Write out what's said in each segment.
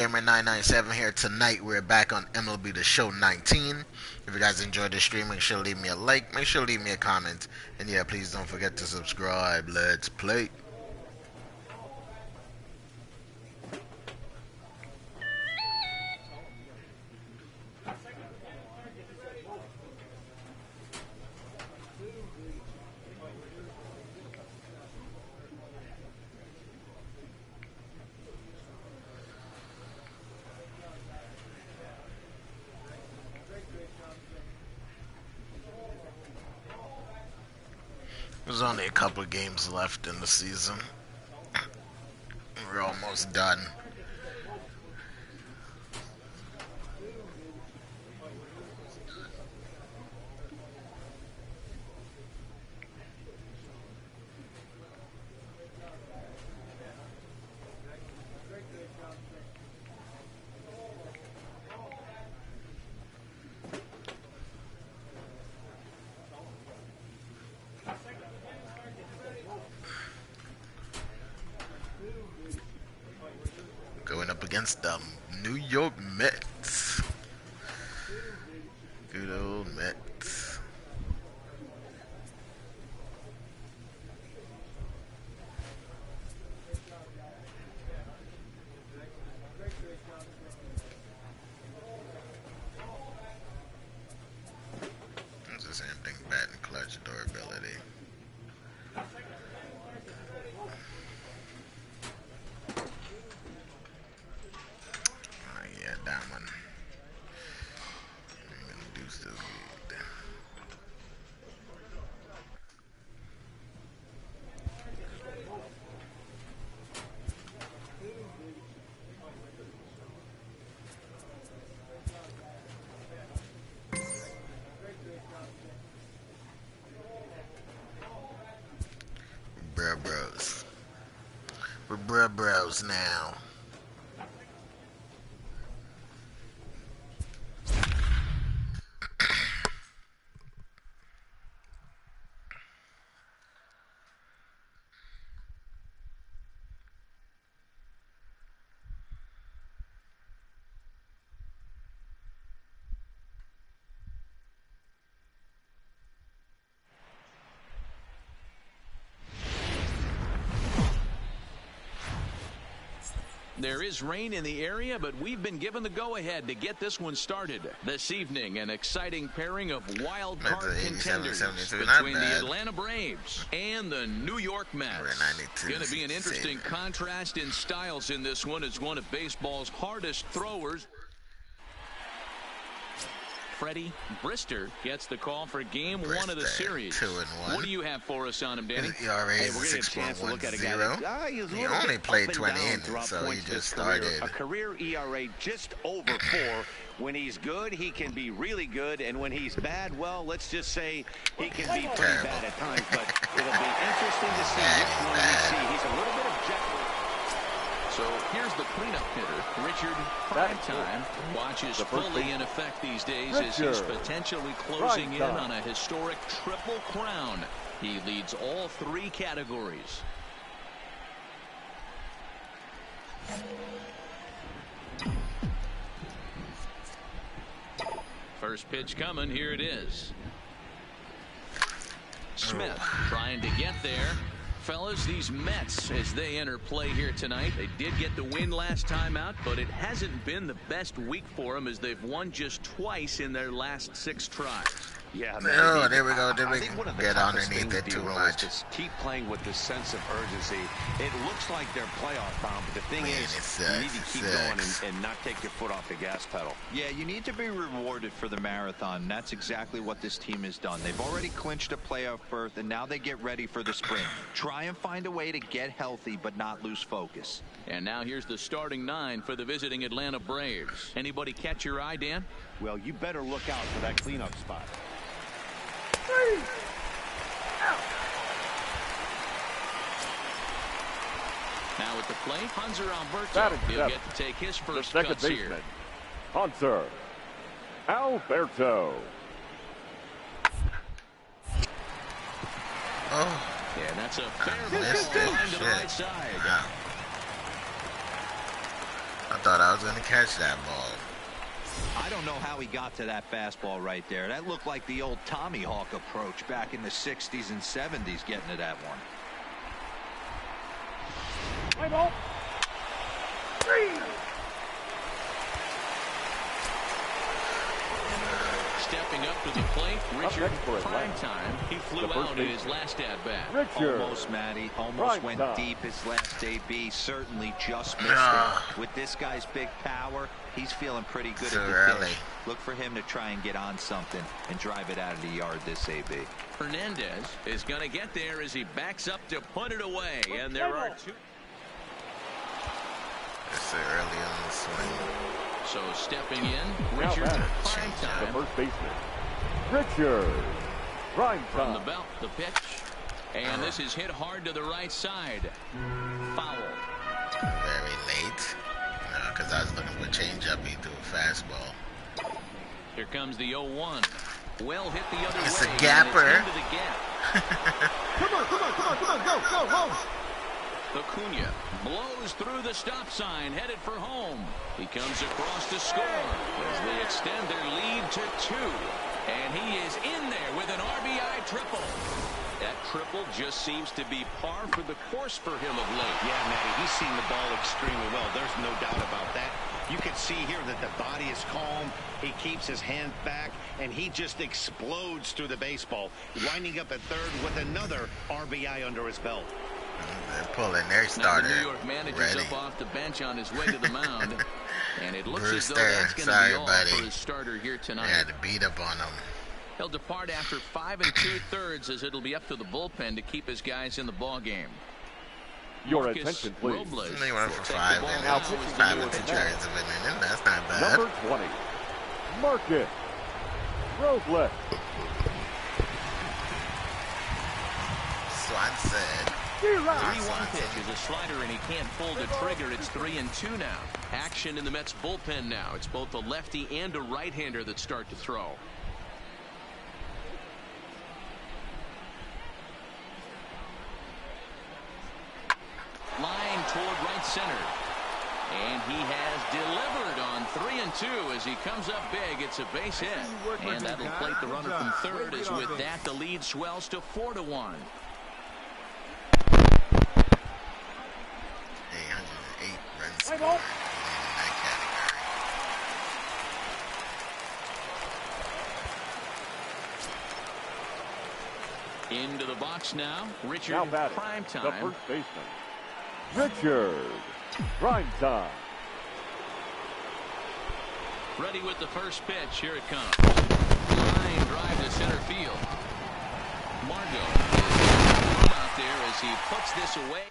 richardminto997 here tonight. We're back on MLB The Show 19. If you guys enjoyed the stream, make sure to leave me a like. Make sure to leave me a comment. And yeah, please don't forget to subscribe. Let's play. There's only a couple of games left in the season. We're almost done. Going up against the New York Mets. Good old Mets. It's the same thing, bat and clutch durability. That one. I'm gonna do so good. Bruh bros. We're bruh bros now. There is rain in the area, but we've been given the go-ahead to get this one started. This evening, an exciting pairing of wild card contenders between the Atlanta Braves and the New York Mets. Going to be an interesting contrast in styles in this one as one of baseball's hardest throwers. Freddie Brister gets the call for game one of the series. 2-1. What do you have for us on him, Danny? His ERA is 6.10. He only played 20 innings, so he just started. A career ERA just over 4. When he's good, he can be really good, and when he's bad, well, let's just say he can be pretty bad at times. But it'll be interesting to see which one we see. He's a little bit objective. So here's the cleanup hitter, Richard Primetime. Watches fully in effect these days as he's potentially closing in on a historic triple crown. He leads all 3 categories. First pitch coming, here it is. Smith trying to get there. Fellas, these Mets, as they enter play here tonight, they did get the win last time out, but it hasn't been the best week for them as they've won just twice in their last 6 tries. Yeah, man. Oh, there we go. Did we get underneath it too much? Just keep playing with this sense of urgency. It looks like they're playoff bound, but the thing is, you need to keep going and not take your foot off the gas pedal. Yeah, you need to be rewarded for the marathon. That's exactly what this team has done. They've already clinched a playoff berth, and now they get ready for the sprint. Try and find a way to get healthy, but not lose focus. And now here's the starting 9 for the visiting Atlanta Braves. Anybody catch your eye, Dan? Well, you better look out for that cleanup spot. Now at the plate, Hunter Alberto. He'll get to take his first cuts here. Hunter Alberto. Oh. Yeah, that's a fair ball line to the right side. Wow. I thought I was going to catch that ball. I don't know how he got to that fastball right there. That looked like the old Tommy Hawk approach back in the 60s and 70s getting to that one. Play ball. 3. Stepping up to the plate, Richard Primetime. He flew out in his last at-bat. Almost, Matty. Almost went deep his last AB. Certainly just missed it. With this guy's big power, he's feeling pretty good at the pitch. Look for him to try and get on something and drive it out of the yard this AB. Hernandez is going to get there as he backs up to put it away. And there are 2. It's early on the swing. So stepping in, Richard Primetime. The first baseman, Richard Primetime. From the belt, the pitch. And this is hit hard to the right side. Foul. Very late. Because I was looking for a changeup. He threw a fastball. Here comes the 0-1. Well hit the other way. It's a gapper. Into the gap. Go. Acuna blows through the stop sign, headed for home. He comes across to score as they extend their lead to 2. And he is in there with an RBI triple. That triple just seems to be par for the course for him of late. Yeah, Matty, he's seen the ball extremely well. There's no doubt about that. You can see here that the body is calm. He keeps his hand back, and he just explodes through the baseball, winding up at third with another RBI under his belt. They're pulling their starter. Now the New York manager's up off the bench on his way to the mound. And it looks as though Brewster, that's going to be all buddy. for his starter here tonight. They had to beat up on him. He'll depart after 5 2/3 as it'll be up to the bullpen to keep his guys in the ball game. Your Marcus attention, please. Robles They went for will take 5 the ball innings. now. 5 2/3 of an inning. That's not bad. Number 20, Marcus Robles. Swanson. 3-1 pitch is a slider, and he can't pull the trigger. It's 3-2 now. Action in the Mets bullpen now. It's both a lefty and a right-hander that start to throw. Line toward right center. And he has delivered on 3-2 as he comes up big. It's a base hit. And that'll plate the runner from third as with that the lead swells to 4-1. 808 runs scored in that category. Into the box now, Richard Now batting, Primetime. the first baseman, Richard Primetime. Ready with the first pitch. Here it comes. Line drive to center field. Margot is out there as he puts this away.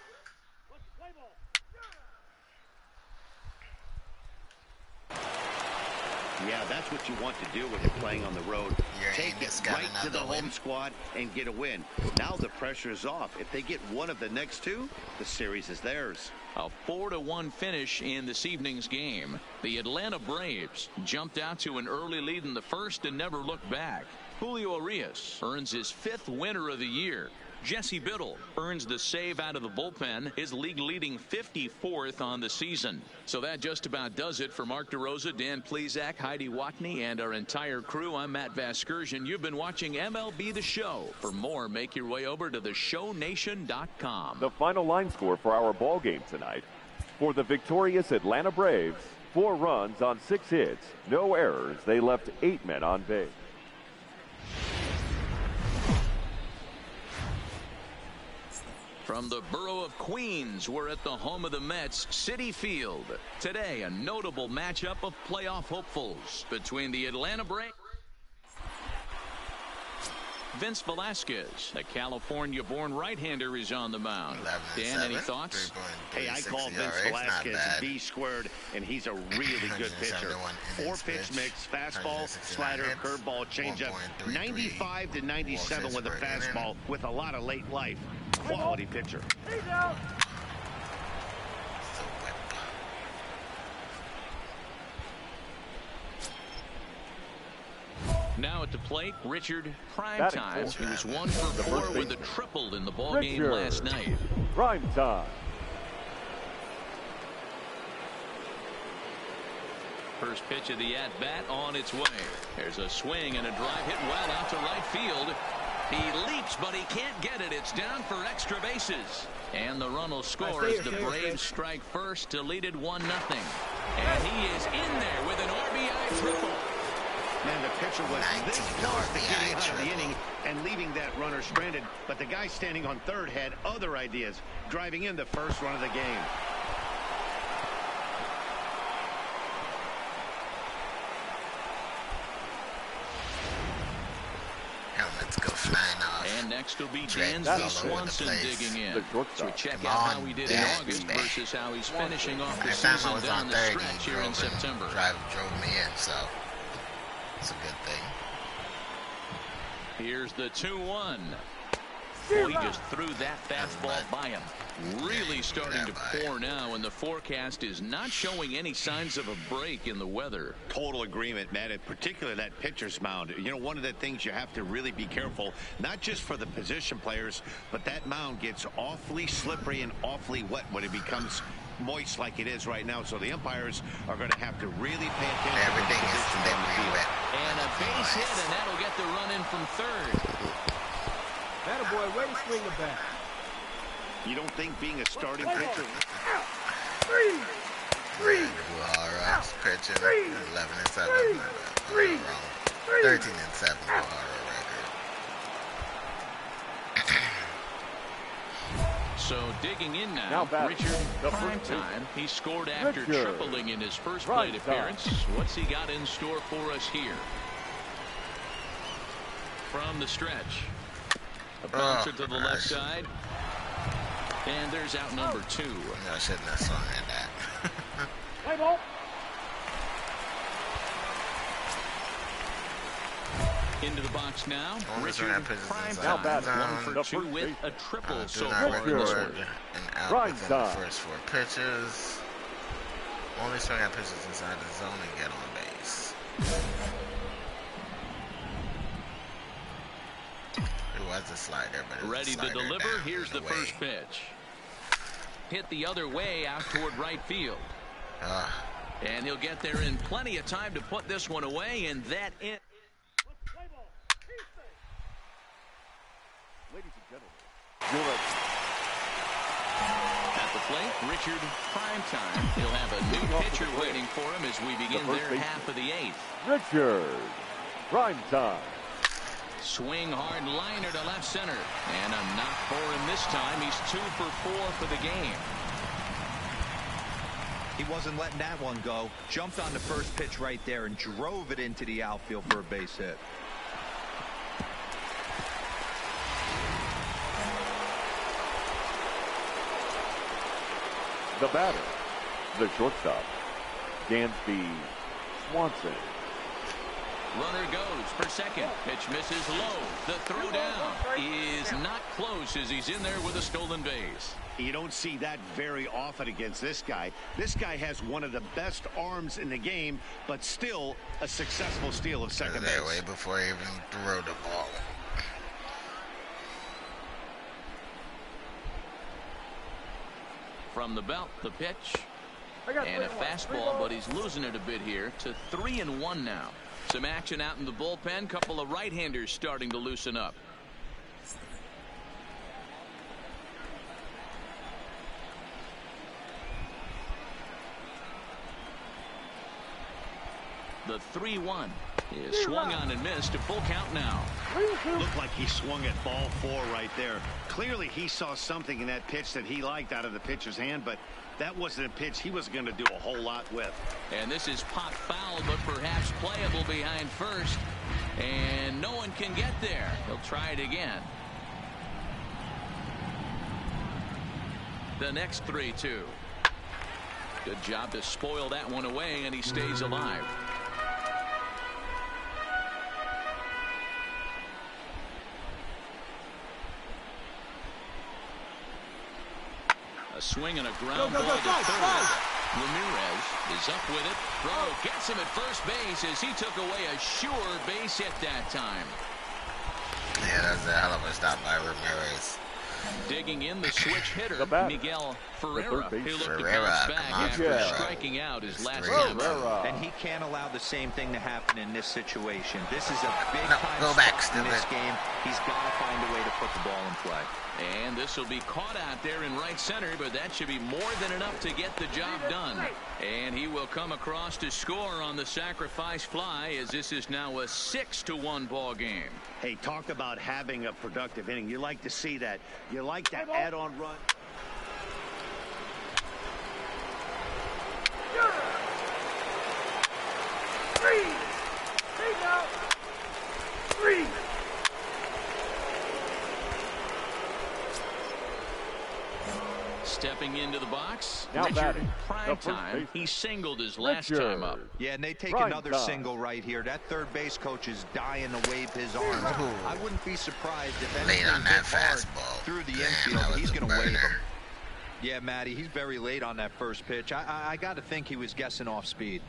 Yeah, that's what you want to do when you're playing on the road. Take it right to the home squad and get a win. Now the pressure is off. If they get one of the next 2, the series is theirs. A 4-1 finish in this evening's game. The Atlanta Braves jumped out to an early lead in the first and never looked back. Julio Urias earns his 5th winner of the year. Jesse Biddle earns the save out of the bullpen, his league-leading 54th on the season. So that just about does it for Mark DeRosa, Dan Plesac, Heidi Watney, and our entire crew. I'm Matt Vasgersian. You've been watching MLB The Show. For more, make your way over to theshownation.com. The final line score for our ball game tonight. For the victorious Atlanta Braves, 4 runs on 6 hits, no errors. They left 8 men on base. From the borough of Queens, we're at the home of the Mets, Citi Field. Today, a notable matchup of playoff hopefuls between the Atlanta Braves. Vince Velasquez, a California-born right-hander, is on the mound. Dan, any thoughts? Hey, I call Vince Velasquez B-squared, and he's a really good pitcher. 4-pitch mix, fastball, slider, curveball, changeup. 95 to 97 with a fastball with a lot of late life. Quality pitcher. Now at the plate, Richard Primetime, who was 1 for 4 with a triple in the ball game last night. Primetime. First pitch of the at-bat on its way. There's a swing and a drive hit well out to right field. He leaps, but he can't get it. It's down for extra bases. And the run will score as the Braves strike first to lead it 1-0. And he is in there with an RBI triple. Man, the pitcher was this close to getting out of the inning and leaving that runner stranded. But the guy standing on third had other ideas, driving in the first run of the game. Helmets go flying off. And next will be Dansby Swanson digging in. So check out how he did in August versus how he's finishing off the season down the stretch here in September. Drove me in, so it's a good thing. Here's the 2-1. Oh, he just threw that fastball by him. Really starting to pour now, and the forecast is not showing any signs of a break in the weather. Total agreement, Matt, and particularly that pitcher's mound. You know, one of the things you have to really be careful, not just for the position players, but that mound gets awfully slippery and awfully wet when it becomes moist like it is right now. So the umpires are going to have to really pay attention. Everything is slippery wet. And a base hit, and that'll get the run in from third. Attaboy, way to swing the bat. You don't think being a starting pitcher... Three. Guajara's pitching 11-7. 13-7 Guajara record. So digging in now Richard Primetime. He scored after tripling in his first plate appearance. What's he got in store for us here? From the stretch. A bouncer to the left side. And there's out number 2. I shouldn't have swung at that. Play ball. Into the box now. Richard Primetime. 1 for 2 with a triple so far in this one. And out within the first 4 pitches. Only swing at pitches inside the zone and get on base. It was a slider, but it was ready to deliver. Here's the first pitch. Hit the other way out toward right field. And he'll get there in plenty of time to put this one away, and that in. Ladies and gentlemen, at the plate, Richard Primetime. He'll have a new pitcher waiting for him as we begin their half of the 8th. Richard Primetime. Swing hard liner to left center. And a knock for him this time. He's 2 for 4 for the game. He wasn't letting that one go. Jumped on the first pitch right there and drove it into the outfield for a base hit. The batter, the shortstop, Dansby Swanson. Runner goes for second. Pitch misses low. The throw down is not close as he's in there with a stolen base. You don't see that very often against this guy. This guy has one of the best arms in the game, but still a successful steal of second base. Way before he even threw the ball. From the belt, the pitch. And a fastball, but he's losing it a bit here to 3-1 now. Some action out in the bullpen. Couple of right-handers starting to loosen up. The 3-1 is swung on and missed. A full count now. Looked like he swung at ball 4 right there. Clearly he saw something in that pitch that he liked out of the pitcher's hand, but that wasn't a pitch he was going to do a whole lot with. And this is pop foul, but perhaps playable behind first. And no one can get there. He'll try it again. The next 3-2. Good job to spoil that one away, and he stays alive. A swing and a ground ball to third. Ramirez is up with it. Throw gets him at first base as he took away a sure base hit that time. Yeah, that's a hell of a stop by Ramirez. Digging in the switch hitter, Miguel Ferreira. He looked to bounce back after striking out his last time out. And he can't allow the same thing to happen in this situation. This is a big time in this game. He's got to find a way to put the ball in play. And this will be caught out there in right center, but that should be more than enough to get the job done. And he will come across to score on the sacrifice fly, as this is now a 6-1 ball game. Hey, talk about having a productive inning. You like to see that. You like that add-on run. Three. Stepping into the box, now Richard prime time. He singled his last time up. Yeah, and they take another single right here. That third base coach is dying to wave his arm. I wouldn't be surprised if anything on that fastball through the infield. He's going to wave him. Yeah, Matty, he's very late on that first pitch. I got to think he was guessing off speed.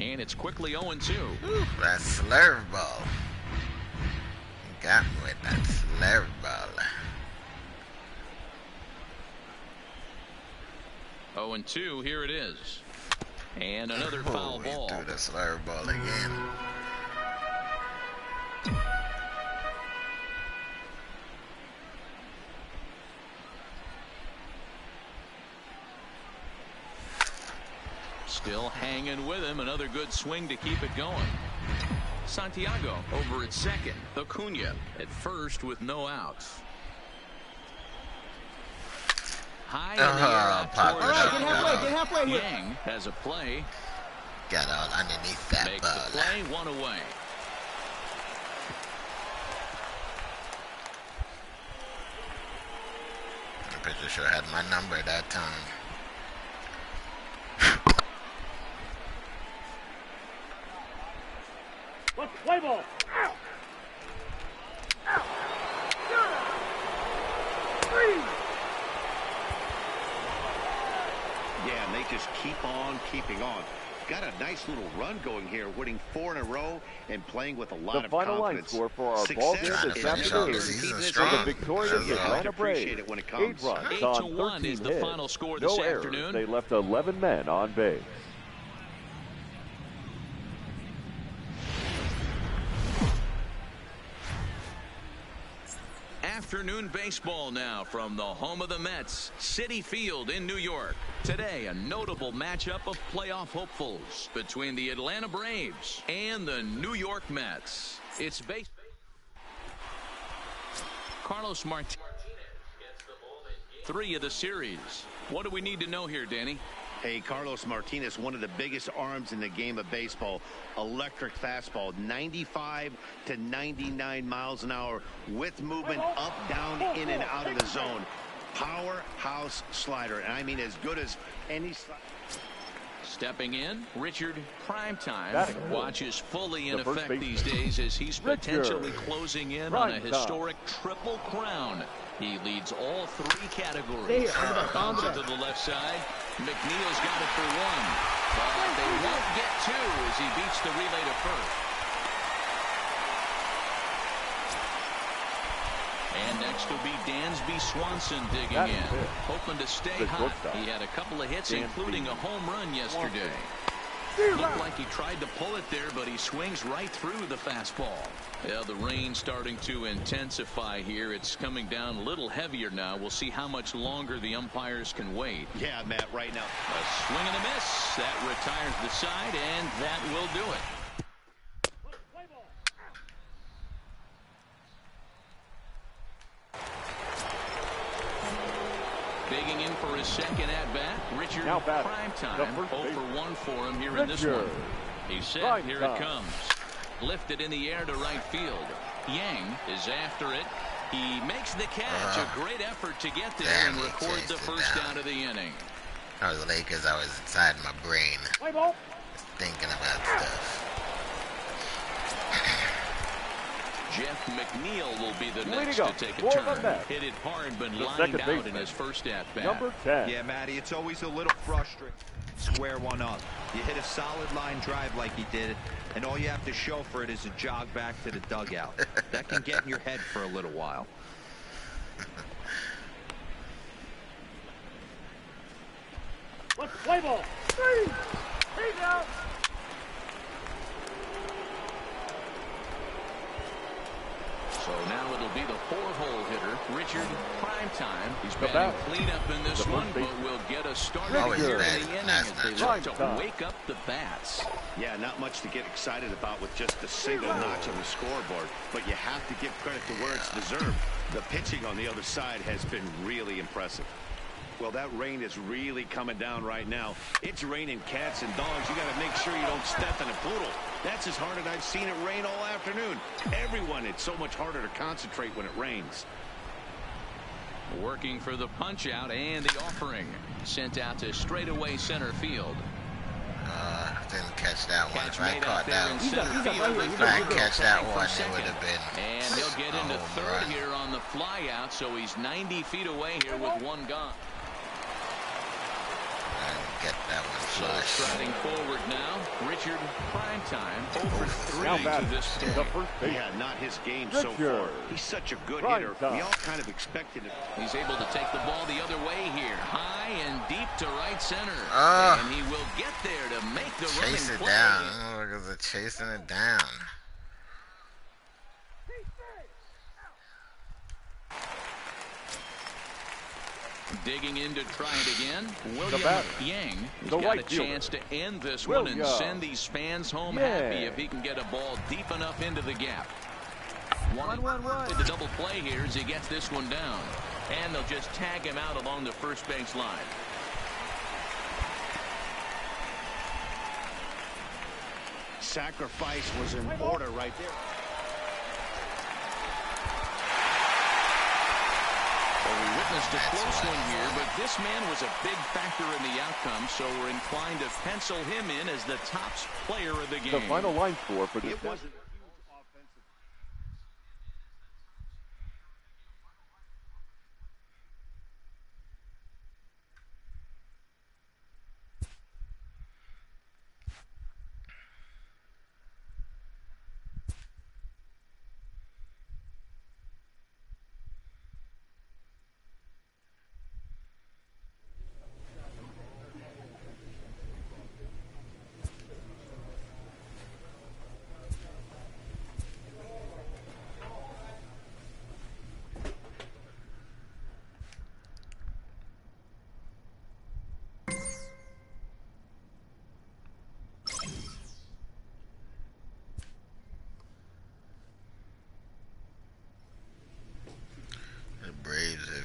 And it's quickly 0-2. That slurve ball. He got me with that slurve ball. 0-2, here it is. And another foul ball. He threw the slurve ball again. Still hanging with him. Another good swing to keep it going. Santiago over at second. Acuna at first with no outs. High in the air. Get halfway here. Yang has a play. Got all underneath that Makes ball. the play, one away. The pitcher sure had my number that time. Let's play ball. Yeah, and they just keep on keeping on. Got a nice little run going here, winning 4 in a row and playing with a lot of confidence. The final line score for our ball game this afternoon is the victorious Atlanta Braves. 8 runs on 13 is the hits. final score this afternoon. They left 11 men on base. Afternoon baseball now from the home of the Mets, Citi Field in New York. Today, a notable matchup of playoff hopefuls between the Atlanta Braves and the New York Mets. It's base. Carlos Martinez gets the ball in game 3 of the series. What do we need to know here, Danny? Hey, Carlos Martinez, one of the biggest arms in the game of baseball. Electric fastball, 95 to 99 miles an hour with movement up, down, in and out of the zone. Powerhouse slider, and I mean as good as any slider. Stepping in, Richard Primetime watches fully in effect these days as he's potentially closing in on a historic triple crown. He leads all 3 categories. Bounce it to the left side. McNeil's got it for 1. But they won't get 2 as he beats the relay to first. And next will be Dansby Swanson digging in. Hoping to stay hot. He had a couple of hits, including a home run yesterday. Looked like he tried to pull it there, but he swings right through the fastball. Yeah, the rain's starting to intensify here. It's coming down a little heavier now. We'll see how much longer the umpires can wait. Yeah, Matt, right now. A swing and a miss. That retires the side, and that will do it. Digging in for his second at-bat, Richard Primetime. 0 for 1 for him here in this one. He's set. Here it comes. Lifted in the air to right field. Yang is after it. He makes the catch. A great effort to get there and record the first down of the inning. I was late because I was inside my brain thinking about stuff. Jeff McNeil will be the next to take a turn. Hit it hard, but lined out in his first at-bat. Number 10. Yeah, Matty, it's always a little frustrating. square one up. You hit a solid line drive like he did, and all you have to show for it is a jog back to the dugout. That can get in your head for a little while. Let's play ball. Three. Take out. So now it'll be the 4-hole hitter, Richard Primetime. He's batting cleanup in this one, but will get a start here in the inning as they look to wake up the bats. Yeah, not much to get excited about with just a single notch on the scoreboard, but you have to give credit to where it's deserved. The pitching on the other side has been really impressive. Well, that rain is really coming down right now. It's raining cats and dogs. You got to make sure you don't step in a poodle. That's as hard as I've seen it rain all afternoon. Everyone, it's so much harder to concentrate when it rains. Working for the punch out and the offering. Sent out to straightaway center field. Didn't catch that one. If I caught that one, if I catch that one, it would have been. And he'll get into third here on the fly out, so he's 90 feet away here with one gone. Get that one flush. Striding forward now, Richard Primetime over 3 to this point. Yeah, not his game so far. He's such a good hitter. We all kind of expected it. He's able to take the ball the other way here, high and deep to right center, and he will get there to make the running play. Chase it down. Look at the chasing it down. Digging in to try it again, William Yang has got a chance to end this one and send these fans home happy if he can get a ball deep enough into the gap. 1-1-1. The double play here as he gets this one down, and they'll just tag him out along the first base line. Sacrifice was in order right there. We witnessed a close one here, but this man was a big factor in the outcome, so we're inclined to pencil him in as the top player of the game. The final line score for this. It wasn't a huge offensive.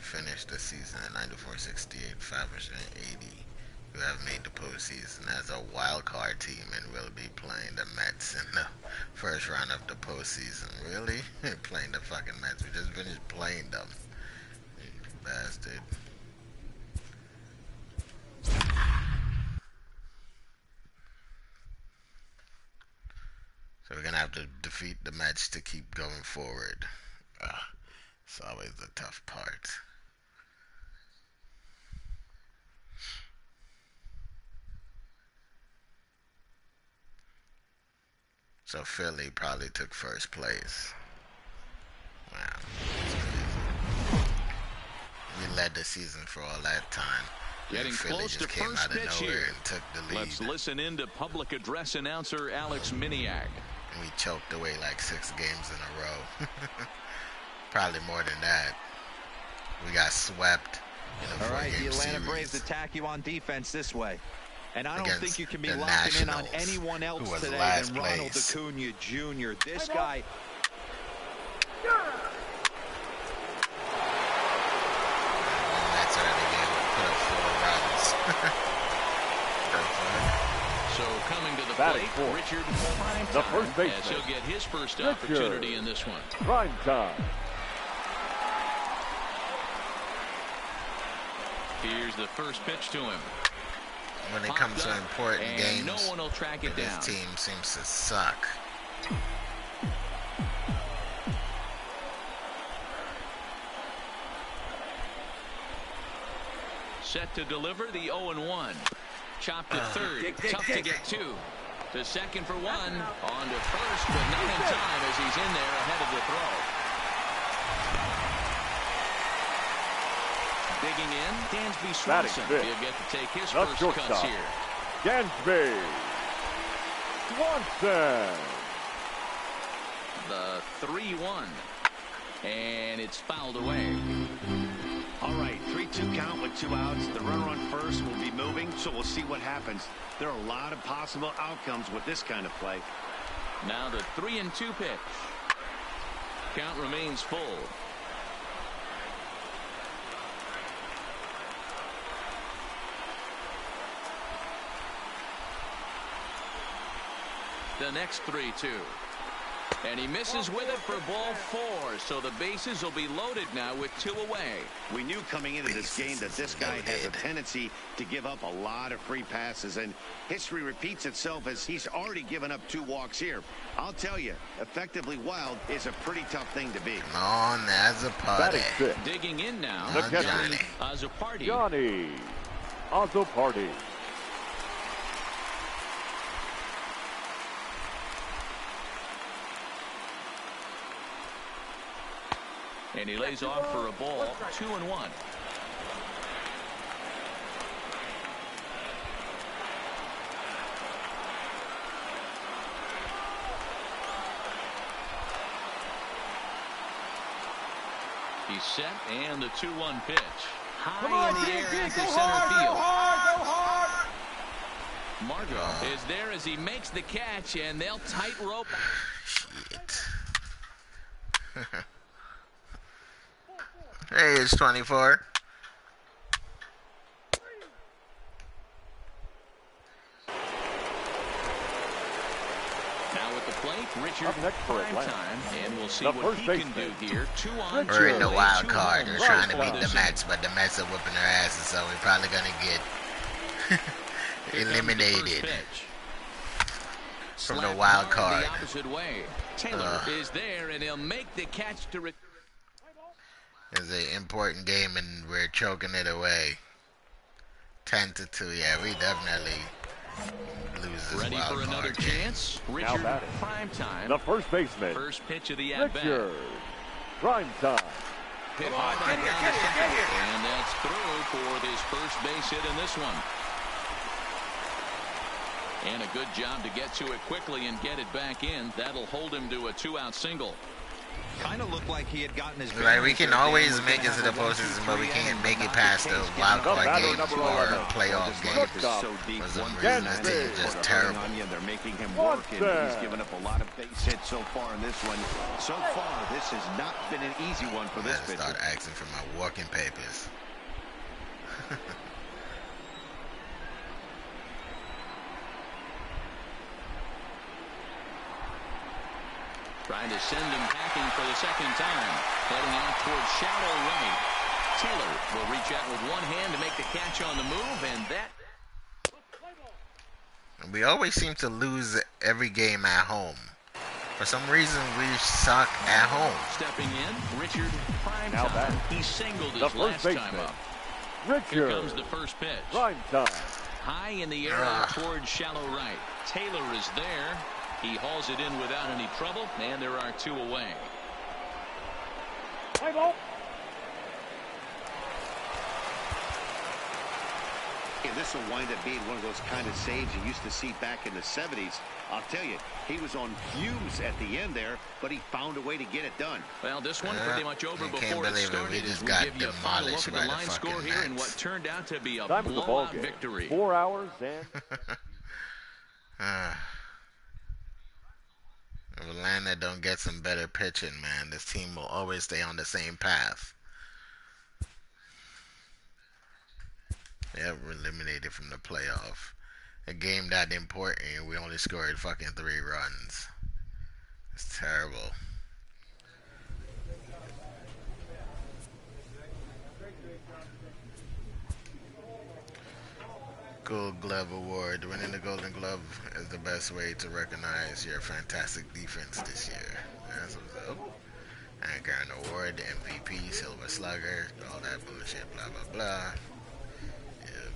Finished the season at 94-68, 5%, 80. Who have made the postseason as a wild card team and will be playing the Mets in the first round of the postseason. Really? Playing the fucking Mets. We just finished playing them. You bastard. So we're gonna have to defeat the Mets to keep going forward. It's always the tough part. So Philly probably took first place. Wow, that's crazy. We led the season for all that time. Getting close to first pitch here. And took the lead. Let's listen in to public address announcer Alex Miniak. And we choked away like 6 games in a row. Probably more than that. We got swept in a 4-game series. All right, the Atlanta Braves attack you on defense this way. And I don't think you can be locking in on anyone else today than Ronald Acuna Jr. This guy. That's already put up 4 runs. So coming to the plate, Richard Primetime, as he'll get his first opportunity in this one. Primetime. Here's the first pitch to him. When it comes to important games, no one will track it down. This team seems to suck. Set to deliver the 0-1. Chopped to third. Tough to get two. To second for one. On to first, but not in time as he's in there ahead of the throw. Digging in, Dansby Swanson. He'll get to take his first cuts here. Dansby Swanson. The 3-1. And it's fouled away. All right, 3-2 count with 2 outs. The runner on first will be moving, so we'll see what happens. There are a lot of possible outcomes with this kind of play. Now the 3-2 pitch. Count remains full. The next 3-2. And he misses with it for ball 4. So the bases will be loaded now with 2 away. We knew coming into this game that this guy has a tendency to give up a lot of free passes. And history repeats itself as he's already given up 2 walks here. I'll tell you, effectively wild is a pretty tough thing to be. Come on, as a party. Digging in now. Johnny. As a party. Johnny Azzopardi. And he lays off for a ball, 2-1. He's set, and the 2-1 pitch. High in the air into center field. Go hard! Margot is there as he makes the catch, and they'll tightrope. Shit. Hey, it's 24. Now with the plate, Richard prime time, and we'll see the what he can do here. 2-on-2. We're in the wild card. We're trying to beat the Mets, but the Mets are whooping their asses, so we're probably going to get eliminated from the wild card. The opposite way. Taylor is there, and he'll make the catch to. It's an important game, and we're choking it away. 10-2. Yeah, we definitely lose this Ready wild for another card game. chance? Richard, prime time. The first baseman. First pitch of the at-bat. Richard prime time. Hit hard down to second, and that's through for his first base hit in this one. And a good job to get to it quickly and get it back in. That'll hold him to a 2-out single. Kind of looked like he had gotten his. Right, we can always make it to the postseason, but we can't make it past the wild card games or playoff games. For some reason, this team is just terrible. They're making him work, and he's given up a lot of base hits so far in this one. So far, this has not been an easy one for this pitcher. Start asking for my walking papers. Trying to send him packing for the second time. Heading out towards shallow right. Taylor will reach out with one hand to make the catch on the move, and that. We always seem to lose every game at home. For some reason, we suck at home. Stepping in, Richard prime time. He singled his last time up. Richard. Here comes the first pitch. Prime time. High in the air out towards shallow right. Taylor is there. He hauls it in without any trouble, and there are 2 away. Play ball. And this will wind up being one of those kind of saves you used to see back in the 70s. I'll tell you, he was on fumes at the end there, but he found a way to get it done. Well, this one pretty much over before it started. We just we got give you a final look at the line score Mets. here in what turned out to be a Time for the ball blowout game. victory. 4 hours and. If Atlanta don't get some better pitching, man, this team will always stay on the same path. Yeah, we're eliminated from the playoff. A game that important, and we only scored fucking 3 runs. It's terrible. Gold Glove Award. Winning the Golden Glove is the best way to recognize your fantastic defense this year. That's what's up. Anchor an award, MVP, Silver Slugger, all that bullshit, blah, blah, blah. Yeah.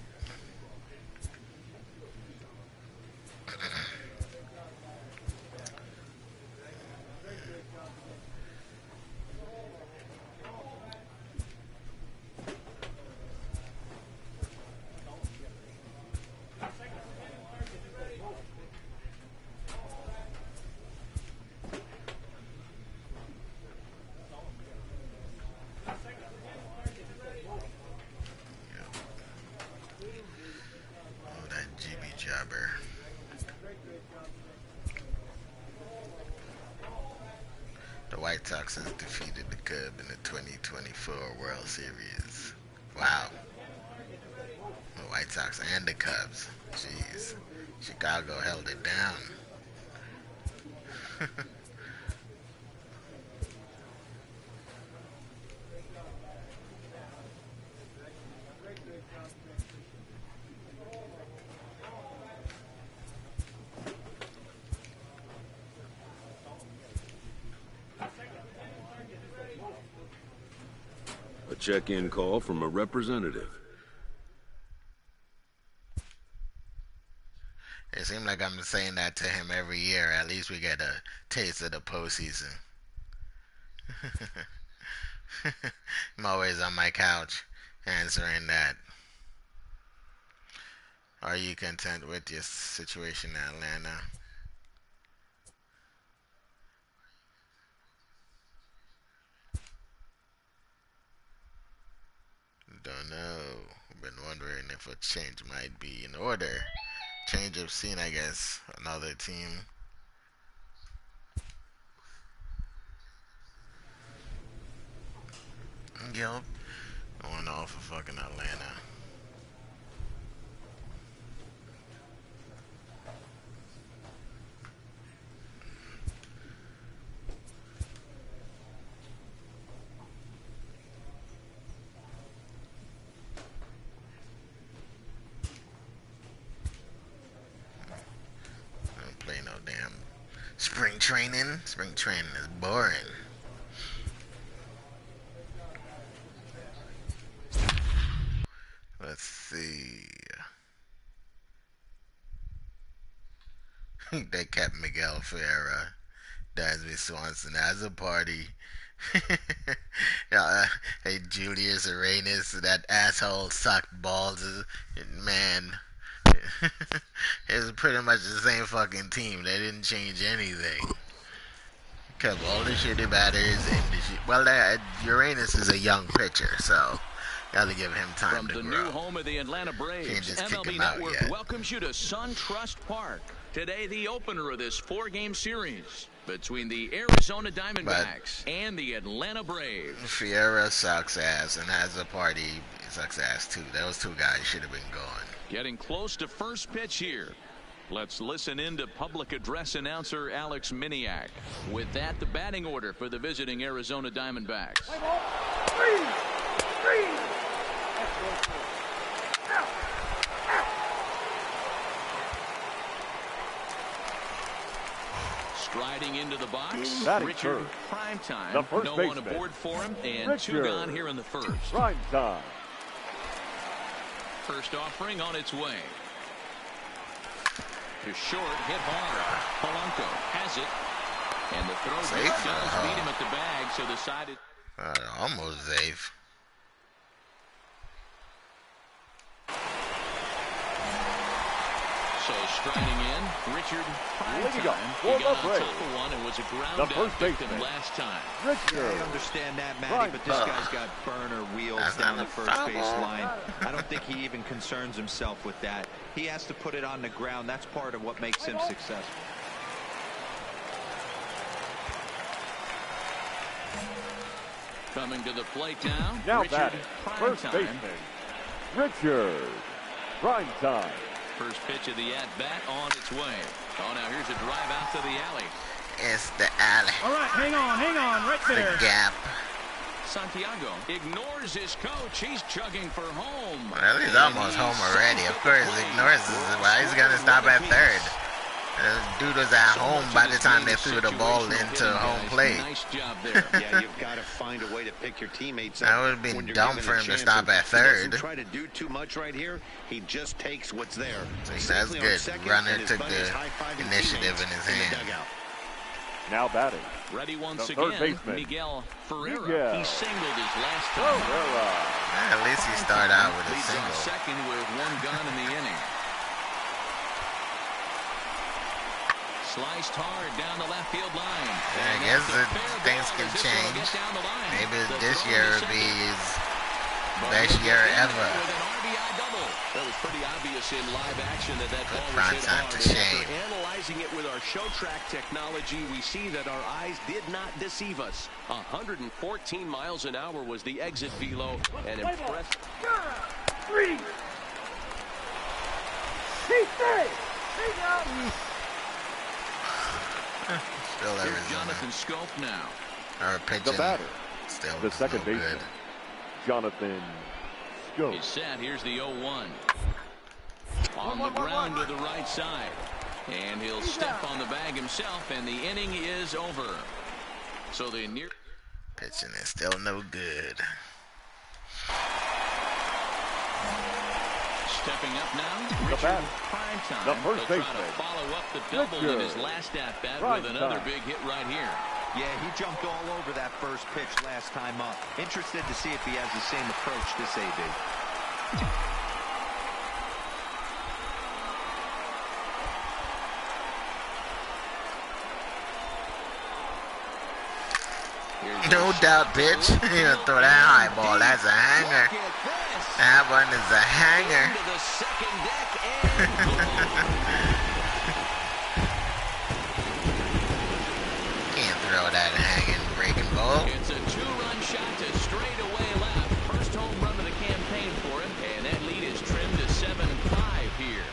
jobber. The White Sox has defeated the Cubs in the 2024 World Series. Wow. The White Sox and the Cubs. Jeez. Chicago held it down. A check-in call from a representative. It seems like I'm saying that to him every year. At least we get a taste of the postseason. I'm always on my couch answering that. Are you content with your situation in Atlanta? Don't know. Been wondering if a change might be in order. Change of scene, I guess. Another team. Yup. Going off of fucking Atlanta. Spring training? Spring training is boring. Let's see. They kept Miguel Ferreira, Dansby Swanson as a party. Hey, Julius Arenas, that asshole sucked balls. Man. It's pretty much the same fucking team. They didn't change anything. Kept all the shitty batters and the shit. Well, Uranus is a young pitcher, so gotta give him time to grow. From the new home of the Atlanta Braves, MLB Network welcomes you to SunTrust Park. Today, the opener of this 4-game series between the Arizona Diamondbacks and the Atlanta Braves. Fiera sucks ass, and has a party sucks ass too. Those two guys should have been gone. Getting close to first pitch here. Let's listen in to public address announcer Alex Miniak. With that, the batting order for the visiting Arizona Diamondbacks. Striding into the box, Richard Primetime. No one aboard for him, and 2 gone here in the first. Primetime. First offering on its way. To short, hit hard. Polanco has it. And the throw does beat him at the bag, so the side is... almost safe. So striding in, Richard Primetime. He got on top of one and was a ground out victim last time. I understand that, Matty, but this guy's got burner wheels down the first base line. I don't think he even concerns himself with that. He has to put it on the ground. That's part of what makes him successful. Coming to the plate now. Now Richard batting, first baseman, Richard Primetime. First pitch of the at-bat on its way. Oh, now here's a drive out to the alley. It's the alley. All right, hang on, right there. The gap. Santiago ignores his coach. He's chugging for home. Well, he's almost home already. Of course, ignores this. Why he's going to stop at third. Dude was at home by the time they threw the ball into home plate. Nice job there. Yeah, you've got to find a way to pick your teammates up. That would have been dumb for him to stop at third. He doesn't try to do too much right here. He just takes what's there. That's good. Runner took the initiative in his hand. Now batting. Ready once the third again, baseman, Miguel Ferreira. Miguel. He singled his last time. At least he started out with a Leads single. on second with 1 gun in the inning. Sliced hard down the left field line. Yeah, I guess things can change. Maybe this year will be his Best year ever. That was pretty obvious in live action that ball was prime hit time hard. to shame. After analyzing it with our show track technology, we see that our eyes did not deceive us. 114 miles an hour was the exit velo, and impressive. Three. Still Here's Arizona. Jonathan Scope now. Our pitching. The batter, Still the second no baseman, good. Jonathan Scope. He's set. Here's the 0-1. On the ground to the right side. And he'll step on the bag himself, and the inning is over. So the near Pitching is still no good. stepping up now. The Richard batter, Primetime. the first He'll try baseman, to follow up the double in his last at-bat with another big hit right here. Yeah, he jumped all over that first pitch last time up. Interested to see if he has the same approach this AB. No doubt, bitch. You gonna throw that high ball. That's a hanger. That one is a hanger. Can't throw that hanging breaking ball. It's a two-run shot to straightaway left. First home run of the campaign for him, and that lead is trimmed to 7-5 here.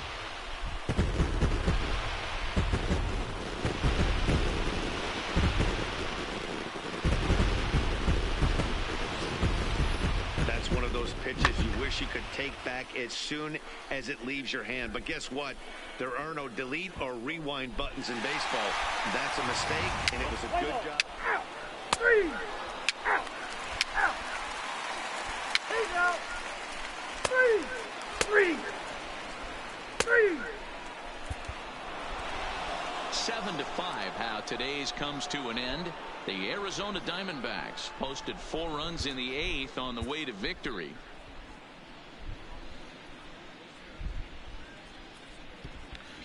That's one of those pitches you wish you could take back as soon as it leaves your hand. But guess what? There are no delete or rewind buttons in baseball. That's a mistake, and it was a good job. Three. Out. Out. He's out. Three. 7-5, how today's comes to an end. The Arizona Diamondbacks posted 4 runs in the 8th on the way to victory.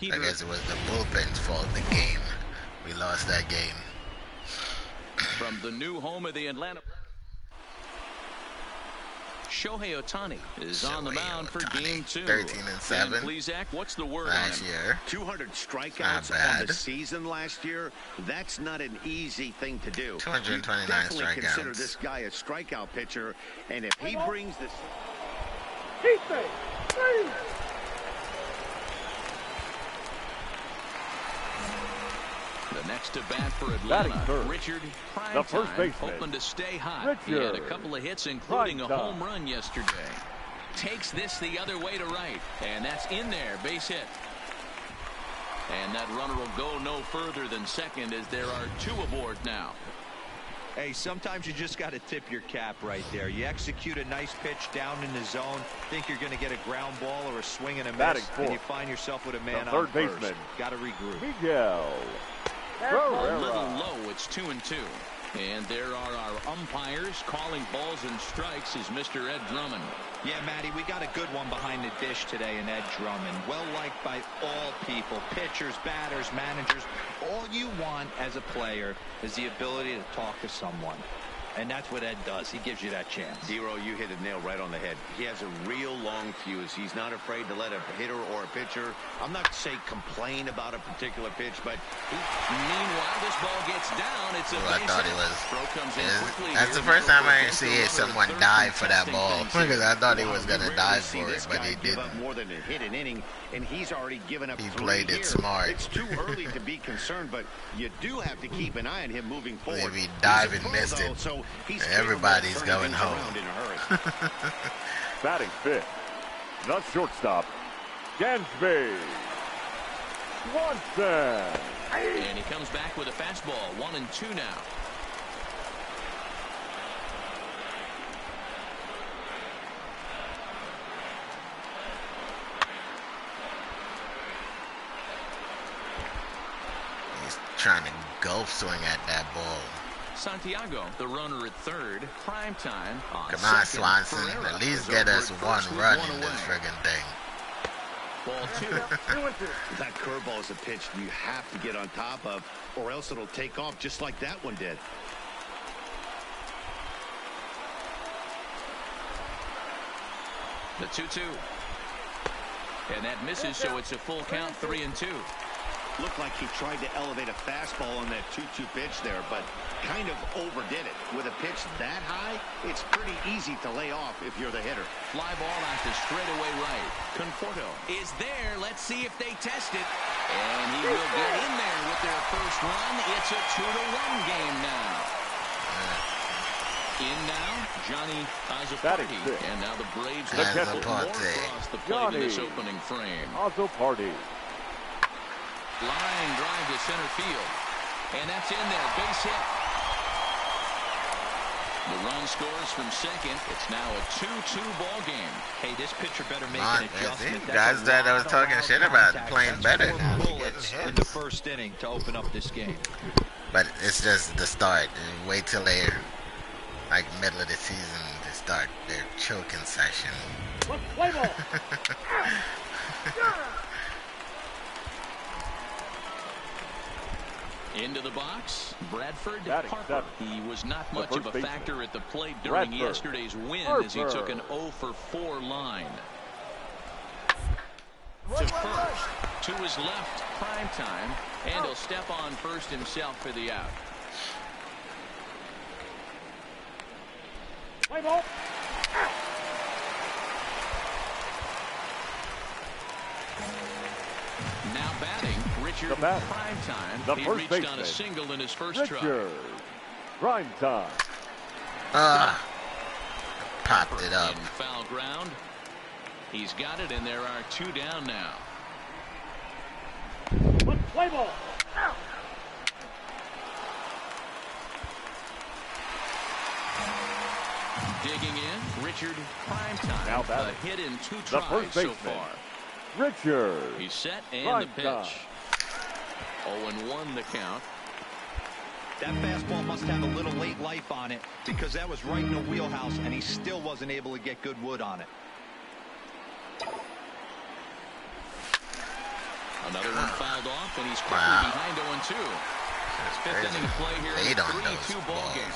I guess it was the bullpen's fault. The game, we lost that game. From the new home of the Atlanta, Shohei Ohtani is on the mound for game 2. 13-7. Please, Zach, what's the word last on him? year? 200 strikeouts on the season last year. That's not an easy thing to do. 229 you definitely strikeouts. Consider this guy a strikeout pitcher, and if he brings this. Three. The next to bat for Atlanta, Richard the first Primetime, baseman, hoping to stay hot. He had a couple of hits, including a home run yesterday. Takes this the other way to right, and that's in there, base hit. And that runner will go no further than second as there are 2 aboard now. Hey, sometimes you just got to tip your cap right there. You execute a nice pitch down in the zone, think you're going to get a ground ball or a swing and a miss, and you find yourself with a man on first. Got to regroup. Miguel. A little low. It's 2-2. And there are our umpires calling balls and strikes is Mr. Ed Drummond. Yeah, Matty, we got a good one behind the dish today in Ed Drummond. Well liked by all people, pitchers, batters, managers. All you want as a player is the ability to talk to someone. And that's what Ed does. He gives you that chance. Zero, you hit a nail right on the head. He has a real long fuse. He's not afraid to let a hitter or a pitcher, I'm not say complain about a particular pitch, but meanwhile, this ball gets down. It's a I thought he was. Throw comes in quickly. That's the first time I see someone dive for that ball. Because I thought he was going to dive for it, but he didn't. More than a hit an inning, and he's already given up. He played it smart. It's too early to be concerned, but you do have to keep an eye on him moving forward. If he dive and missed it, so everybody's going home. In a hurry. Batting fifth, the shortstop, Gansby Swanson. And he comes back with a fastball. 1-2 now. He's trying to golf swing at that ball. Santiago, the runner at third. Primetime on Come on, second. Swanson. Ferreira At least is get over us at one first with run one in this away. friggin' thing. Ball 2. That curveball is a pitch you have to get on top of, or else it'll take off just like that one did. The 2-2. And that misses, so it's a full count, 3-2. Looked like he tried to elevate a fastball on that 2-2 pitch there, but kind of overdid it. With a pitch that high, it's pretty easy to lay off if you're the hitter. Fly ball out to straightaway right. Conforto is there. Let's see if they test it. And he will get in there with their first run. It's a 2-1 game now. In now, Johnny Azzopardi. And now the Braves look for more across the plate in this opening frame. Azzopardi. Line drive to center field. And that's in there. Base hit. The run scores from second. It's now a 2-2 ball game. Hey, this pitcher better make an adjustment. Guys that I was talking shit about playing better now. Bullets in the first inning to open up this game. But it's just the start. Wait till they're like middle of the season to start their choking session. Play ball. Into the box, Bradford Harper. He was not much of a factor at the plate during yesterday's win as he took an 0-for-4 line. To first, to his left, prime time, and he'll step on first himself for the out. Play ball. Now batting, Richard Primetime. He reached on a single in his first try. Primetime. Popped it up. In foul ground. He's got it, and there are 2 down now. Play ball. Digging in, Richard Primetime. A hit in 2 tries so far. Richard. He's set and the pitch. 0-1 the count. That fastball must have a little late life on it because that was right in the wheelhouse and he still wasn't able to get good wood on it. Another one fouled off and he's quickly behind 0-2. His 5th inning play here in a 3-2 ball game.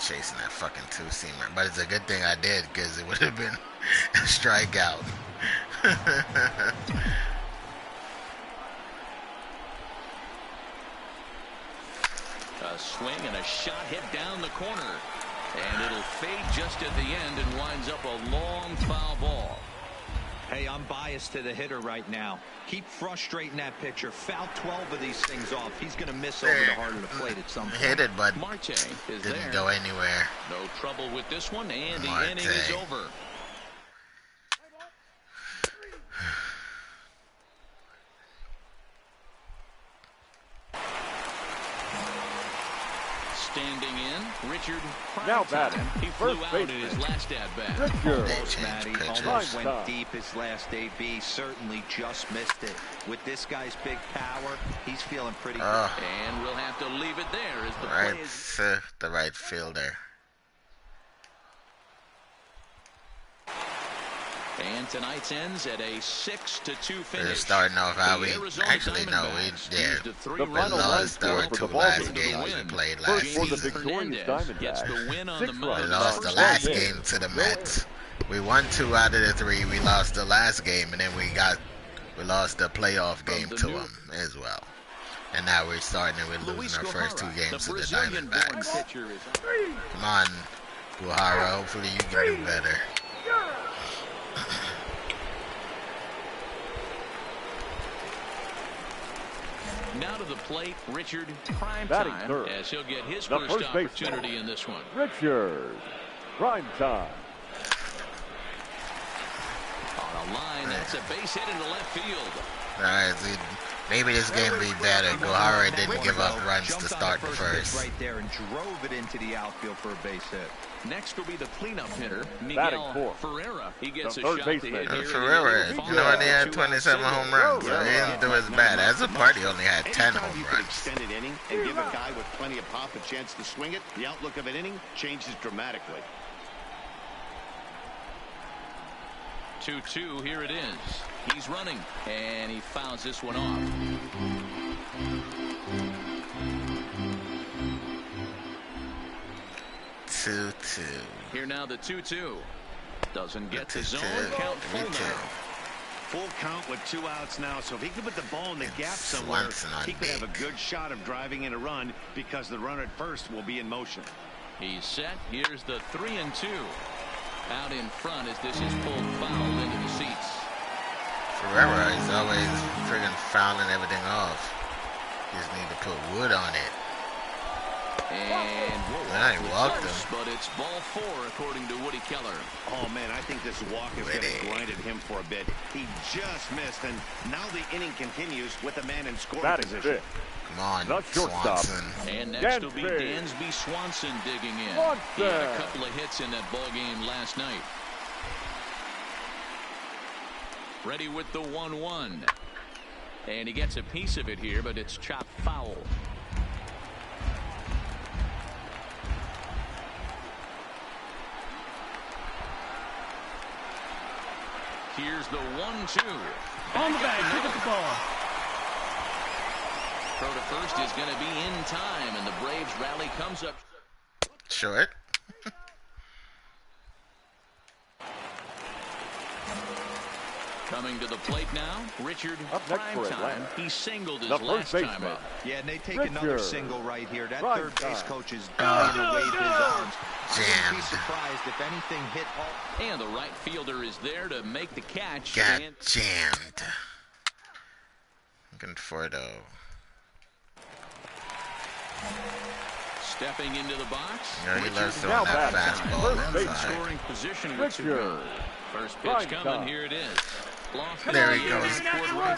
Chasing that fucking 2-seamer, but it's a good thing I did because it would have been a strikeout. A swing and a shot hit down the corner, and it'll fade just at the end and winds up a long foul ball. Hey, I'm biased to the hitter right now. Keep frustrating that pitcher. Foul 12 of these things off. He's going to miss over the heart of the plate at some point. Hit it, but Marte is didn't go anywhere. No trouble with this one, and the inning is over. Standing in, Richard Primetime. He flew out in his last at-bat. Almost, Matty. Almost went deep his last AB. Certainly just missed it. With this guy's big power, he's feeling pretty good. And we'll have to leave it there as the play is... the right fielder. And tonight's ends at a 6-2 finish. We're starting off how we actually know we lost our 2 last games we played last season. Gets the win on the We lost the last game to the Mets. We won 2 out of the 3. We lost the last game, and then we lost the playoff game to them as well. And now we're starting and we're losing our first 2 games to the Diamondbacks. Come on, Buhara. Hopefully you can do better. Now to the plate, Richard Primetime, as he'll get his first opportunity in this one. Richard Primetime. On a line, that's a base hit into left field. All right, maybe this game will be better. Guajara didn't give up runs to start the first. Right there and drove it into the outfield for a base hit. Next will be the cleanup hitter, Miguel Ferreira. He gets a shot to hit here. Ferreira, he had 27 home runs, so he didn't do as bad. As a party, only had 10 home runs. Extended inning and give a guy with plenty of pop a chance to swing it. The outlook of an inning changes dramatically. 2-2, here it is. He's running, and he fouls this one off. 2-2. Here now the 2-2. Doesn't get the zone. Count full now. Full count with 2 outs now. So if he could put the ball in the gap somewhere, he could have a good shot of driving in a run because the runner at first will be in motion. He's set. Here's the 3-2. Out in front as this is pulled foul into the seats. Ferreira is always friggin' fouling everything off. Just need to put wood on it. And I walked him. But it's ball 4 according to Woody Keller. Oh man, I think this walk is going to grinded him for a bit. He just missed, and now the inning continues with a man in scoring position. Come on, Swanson. And next will be Dansby Swanson digging in. He had a couple of hits in that ball game last night. Ready with the 1-1. And he gets a piece of it here, but it's chopped foul. Here's the 1-2. On the bag, pick up the ball. Throw to first is going to be in time, and the Braves rally comes up short. Coming to the plate now, Richard Primetime. He singled his last time up. Yeah, and they take another single right here. That third base coach is going to wave his arms. I wouldn't be surprised if anything hit home. And the right fielder is there to make the catch. Got jammed. Conforto. Stepping into the box. Yeah, he loves throwing that fastball inside. Scoring position with first pitch coming. Here it is. There he goes.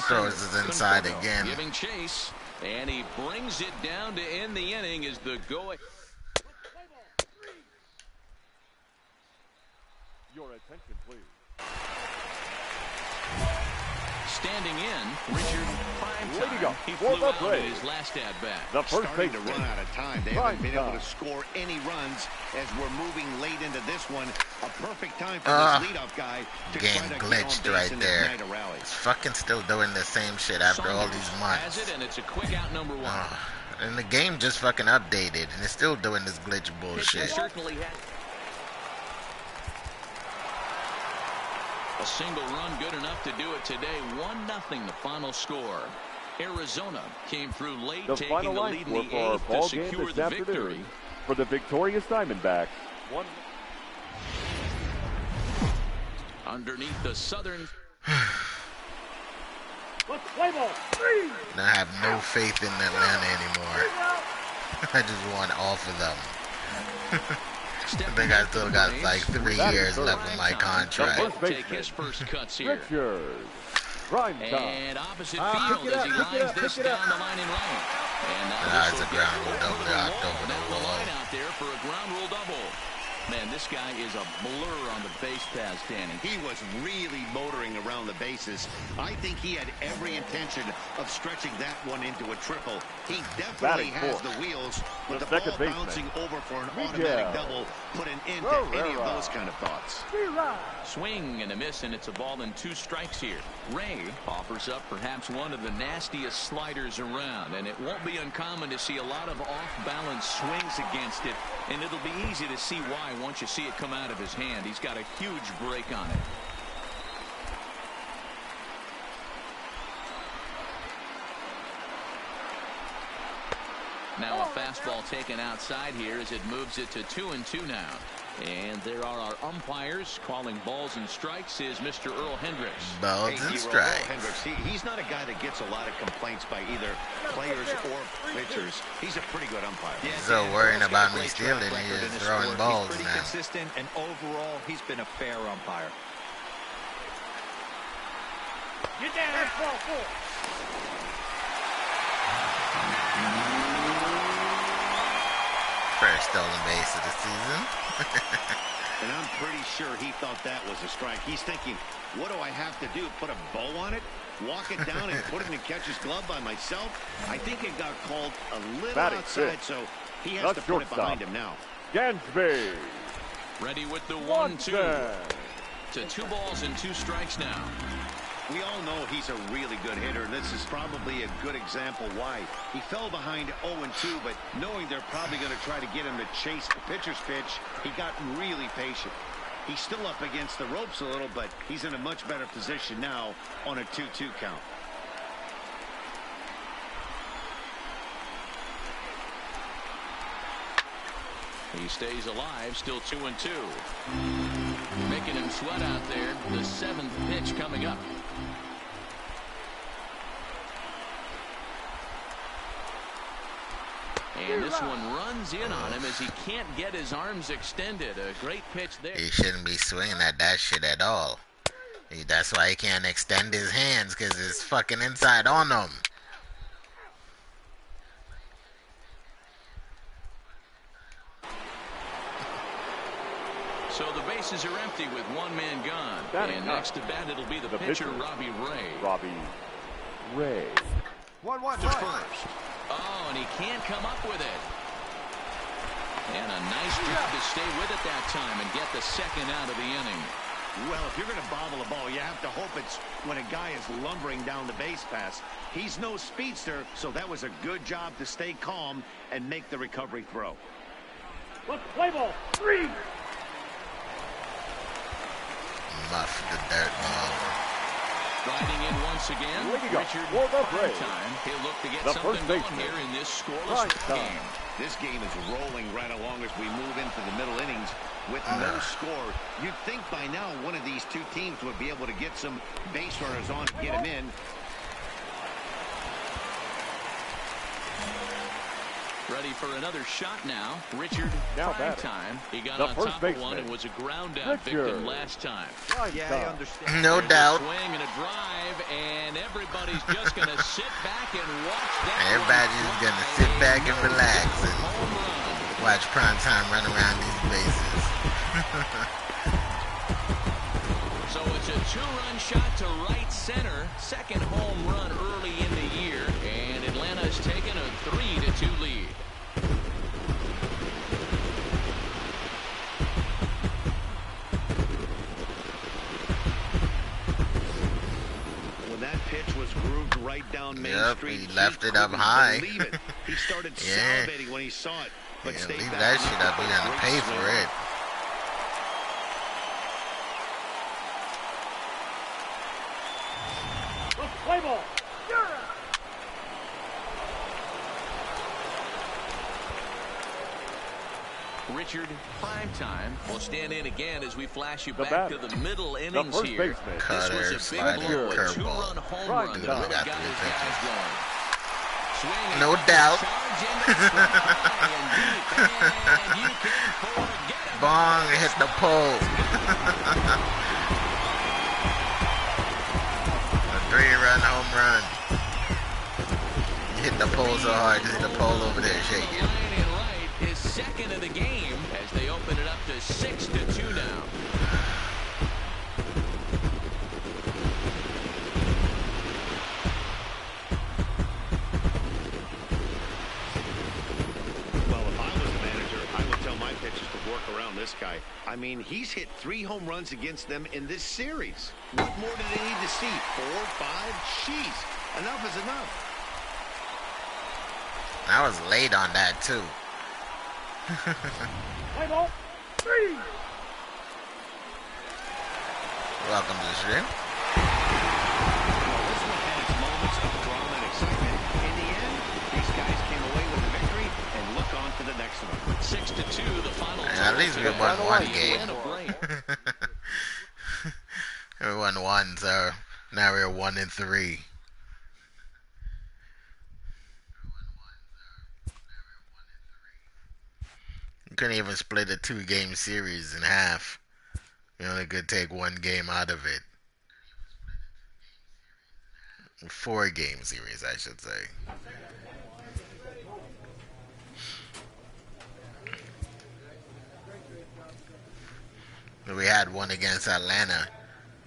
Throws it inside again. Giving chase, and he brings it down to end the inning as the go. Your attention, please. Standing in, Richard Primetime. He flew out in his last at-bat. The first starting to run out of time. They haven't been able to score any runs as we're moving late into this one. A perfect time for this leadoff guy to game try to glitched get on base right and there. ignite a rally. It's fucking still doing the same shit after all these months. Has it, and it's a quick out number 1. And the game just fucking updated, and it's still doing this glitch bullshit. Certainly has. A single run good enough to do it today. 1-0 the final score. Arizona came through late, the taking final the line lead in score the for our 8th ball to game secure this the afternoon victory. For the victorious Diamondbacks. Underneath the Southern. Let's play ball. I have no faith in Atlanta anymore. I just want off of them. I think I still got like 3 years left in my contract. Take his first cuts here. And opposite field as he lines this down the line in right. And it's a ground rule double out over the wall. Out there for a ground rule double. Man, this guy is a blur on the base paths, Danny. He was really motoring around the bases. I think he had every intention of stretching that one into a triple. He definitely has the wheels, but the ball bouncing over for an automatic double put an end to any of those kind of thoughts. Swing and a miss, and it's a ball and 2 strikes here. Ray offers up perhaps one of the nastiest sliders around, and it won't be uncommon to see a lot of off-balance swings against it, and it'll be easy to see why once you see it come out of his hand. He's got a huge break on it. Now a fastball taken outside here as it moves it to 2-2 now. And there are our umpires calling balls and strikes is Mr. Earl Hendricks. Balls and strikes. He's not a guy that gets a lot of complaints by either players or pitchers. He's a pretty good umpire. Yeah, so worrying about me stealing, he is throwing balls now. He's pretty consistent, and overall, he's been a fair umpire. Get down. That's ball 4. First stolen base of the season. And I'm pretty sure he thought that was a strike. He's thinking, what do I have to do? Put a bow on it? Walk it down and put it in the catcher's glove by myself? I think it got called a little outside, so he has to put it behind him now. Dansby. Ready with the 1-2. To 2 balls and 2 strikes now. We all know he's a really good hitter. This is probably a good example why. He fell behind 0-2, but knowing they're probably going to try to get him to chase the pitcher's pitch, he got really patient. He's still up against the ropes a little, but he's in a much better position now on a 2-2 count. He stays alive, still 2-2. Making him sweat out there. The 7th pitch coming up. And this one runs in on him as he can't get his arms extended. A great pitch there. He shouldn't be swinging at that shit at all. That's why he can't extend his hands, because it's fucking inside on him. So the bases are empty with one man gone. And next to bat, it'll be the pitcher, Robbie Ray. Robbie Ray. 1-1 to first. Oh, and he can't come up with it. And a nice job to stay with it that time and get the second out of the inning. Well, if you're going to bobble a ball, you have to hope it's when a guy is lumbering down the base pass. He's no speedster, so that was a good job to stay calm and make the recovery throw. Let's play ball. 3. Muff the dirt ball. Riding in once again, Richard time. He'll look to get something going here in this scoreless game. This game is rolling right along as we move into the middle innings with no score. You'd think by now one of these two teams would be able to get some base runners on to get him in. Ready for another shot now. Richard, time. He got on top of one and was a ground out victim last time. Yeah, I understand. No doubt. Swing and a drive, and everybody's just going to sit back and watch that. Everybody's going to sit back and relax and watch prime time run around these bases. So it's a 2-run shot to right center. Second home run early in the year, and Atlanta's taken a 3-2 lead. That pitch was grooved right down Main Street. He left it up high. It. He started salivating when he saw it, but stayed leave back. that shit up. He gonna pay for it. Let's play ball. Richard, prime time will stand in again as we flash you back to the middle innings here. Cutter, this was a big blow, a 2-run home run that really got his guys going. Swing, no doubt. Bong hit the pole. A 3-run home run. You hit the pole so hard, just hit the pole over there shaking. His second of the game as they open it up to 6-2 now. Well, if I was a manager, I would tell my pitchers to work around this guy. I mean, he's hit 3 home runs against them in this series. What more do they need to see? 4, 5? Jeez, enough is enough. I was late on that too. Play ball. 3. Welcome to the stream. Well, this one had its moments of drama and excitement. In the end, these guys came away with a victory and look on to the next one. 6-2, the final. At least we won one game. We won one, so now we're 1-3. You couldn't even split a 2-game series in half. You only could take 1 game out of it. 4-game series, I should say. We had one against Atlanta.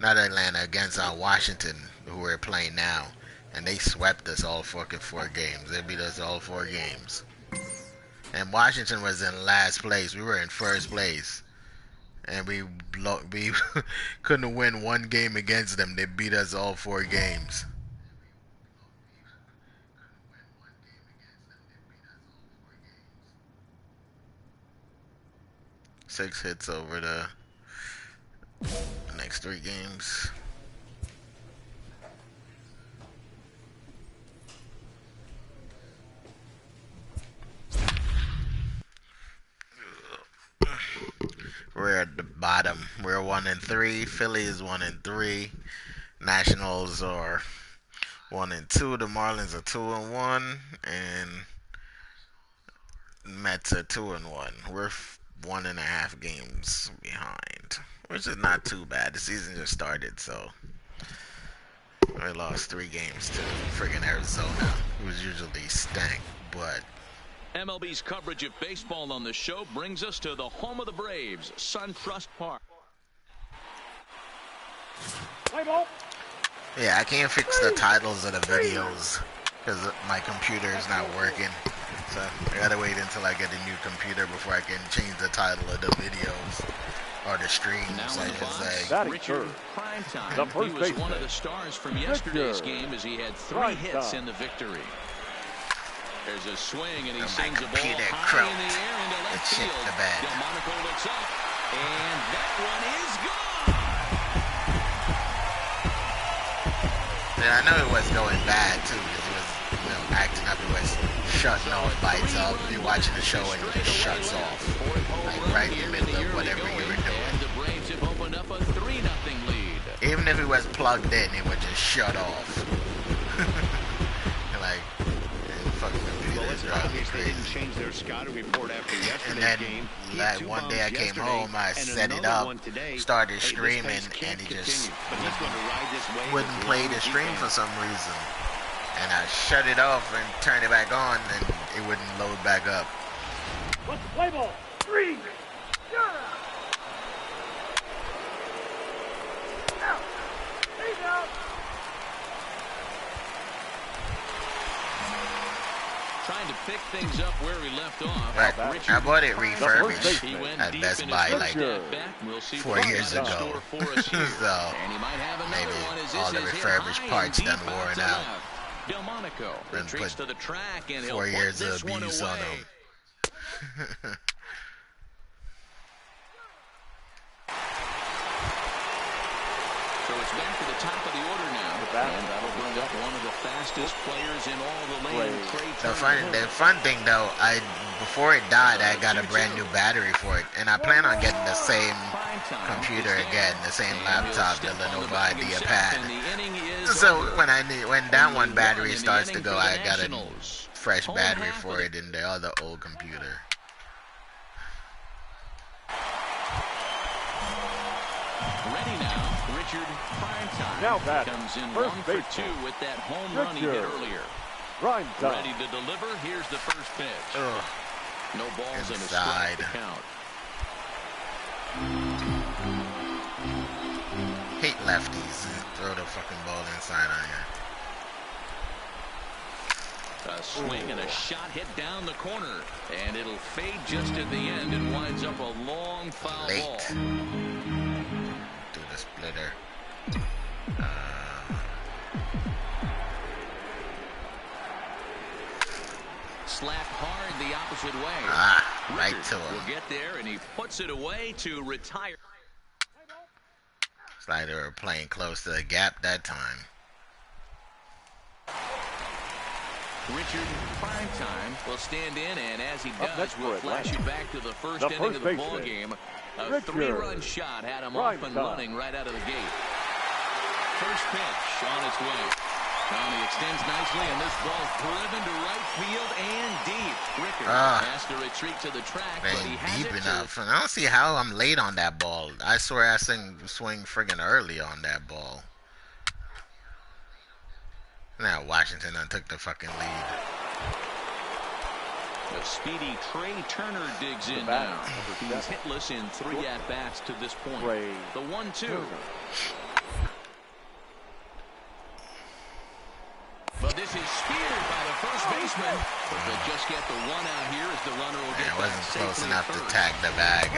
Not Atlanta, against Washington, who we're playing now. And they swept us all fucking 4 games. They beat us all 4 games. And Washington was in last place. We were in first place. and we couldn't win one game against them. They beat us all 4 games. Six hits over the next 3 games. We're at the bottom. We're 1-3. Philly is 1-3. Nationals are 1-2. The Marlins are 2-1, and Mets are 2-1. We're 1.5 games behind, which is not too bad. The season just started, so we lost 3 games to friggin' Arizona, who's usually stank, but. MLB's coverage of baseball on the show brings us to the home of the Braves, SunTrust Park. Play ball. Yeah, I can't fix the titles of the videos because my computer is not working. So I gotta wait until I get a new computer before I can change the title of the videos or the streams, I should say. Richard Primetime. He was one of the stars from yesterday's game as he had 3 hits in the victory. There's a swing, and he sings a ball high in the air into left field. Delmonico looks up, and that one is gone. Yeah, I know it was going bad, too, because he was, acting up. He was shutting all bites up. You're watching the show, and it just shuts off. Like, right in the middle of whatever you were doing. The Braves have opened up a 3-0 lead. Even if it was plugged in, it would just shut off. Like, fucking computers drive me crazy. Change their scouting report after And yesterday's then game. one day I came home, I set it up, started streaming, and it just wouldn't play the stream for some reason. And I shut it off and turned it back on, and it wouldn't load back up. Let's play ball. 3. Trying to pick things up where we left off. I bought it refurbished at Best Buy like 4 years ago. So maybe all the refurbished parts done worn out. Delmonico retreats to the track, and 4 years of abuse on them. So it's back to the top of the order now, and that'll bring up one of the fastest players in all the lane. The fun thing though, before it died, I got a brand new battery for it, and I plan on getting the same computer again, the same laptop, the Lenovo IdeaPad. So when that one battery starts to go, I got a fresh battery for it in the other old computer. Ready now, Richard Primetime now that comes in first 1 for 2 with that home run he hit earlier. Ready to deliver. Here's the first pitch. No balls and a strike to count. Hate lefties. Throw the fucking ball inside on you. A swing and a shot hit down the corner, and it'll fade just at the end and winds up a long foul ball. Do the splitter. Slapped hard the opposite way. Right to him. Will get there, and he puts it away to retire. It's like they were playing close to the gap that time. Richard Primetime will stand in, and as he does, we'll flash you back to the first inning of the ball game. A 3-run shot had him off and running right out of the gate. First pitch on its way. He extends nicely, and this ball driven to right field and deep. Rickard has to retreat to the track, but he has deep it enough. And I don't see how I'm late on that ball. I swear I swing friggin' early on that ball. Now Washington done took the fucking lead. The speedy Trey Turner digs in now. He's hitless in 3 at-bats to this point. The 1-2. But this is speared by the first baseman. They'll just get the 1 out here as the runner will get wasn't close enough to tag the bag.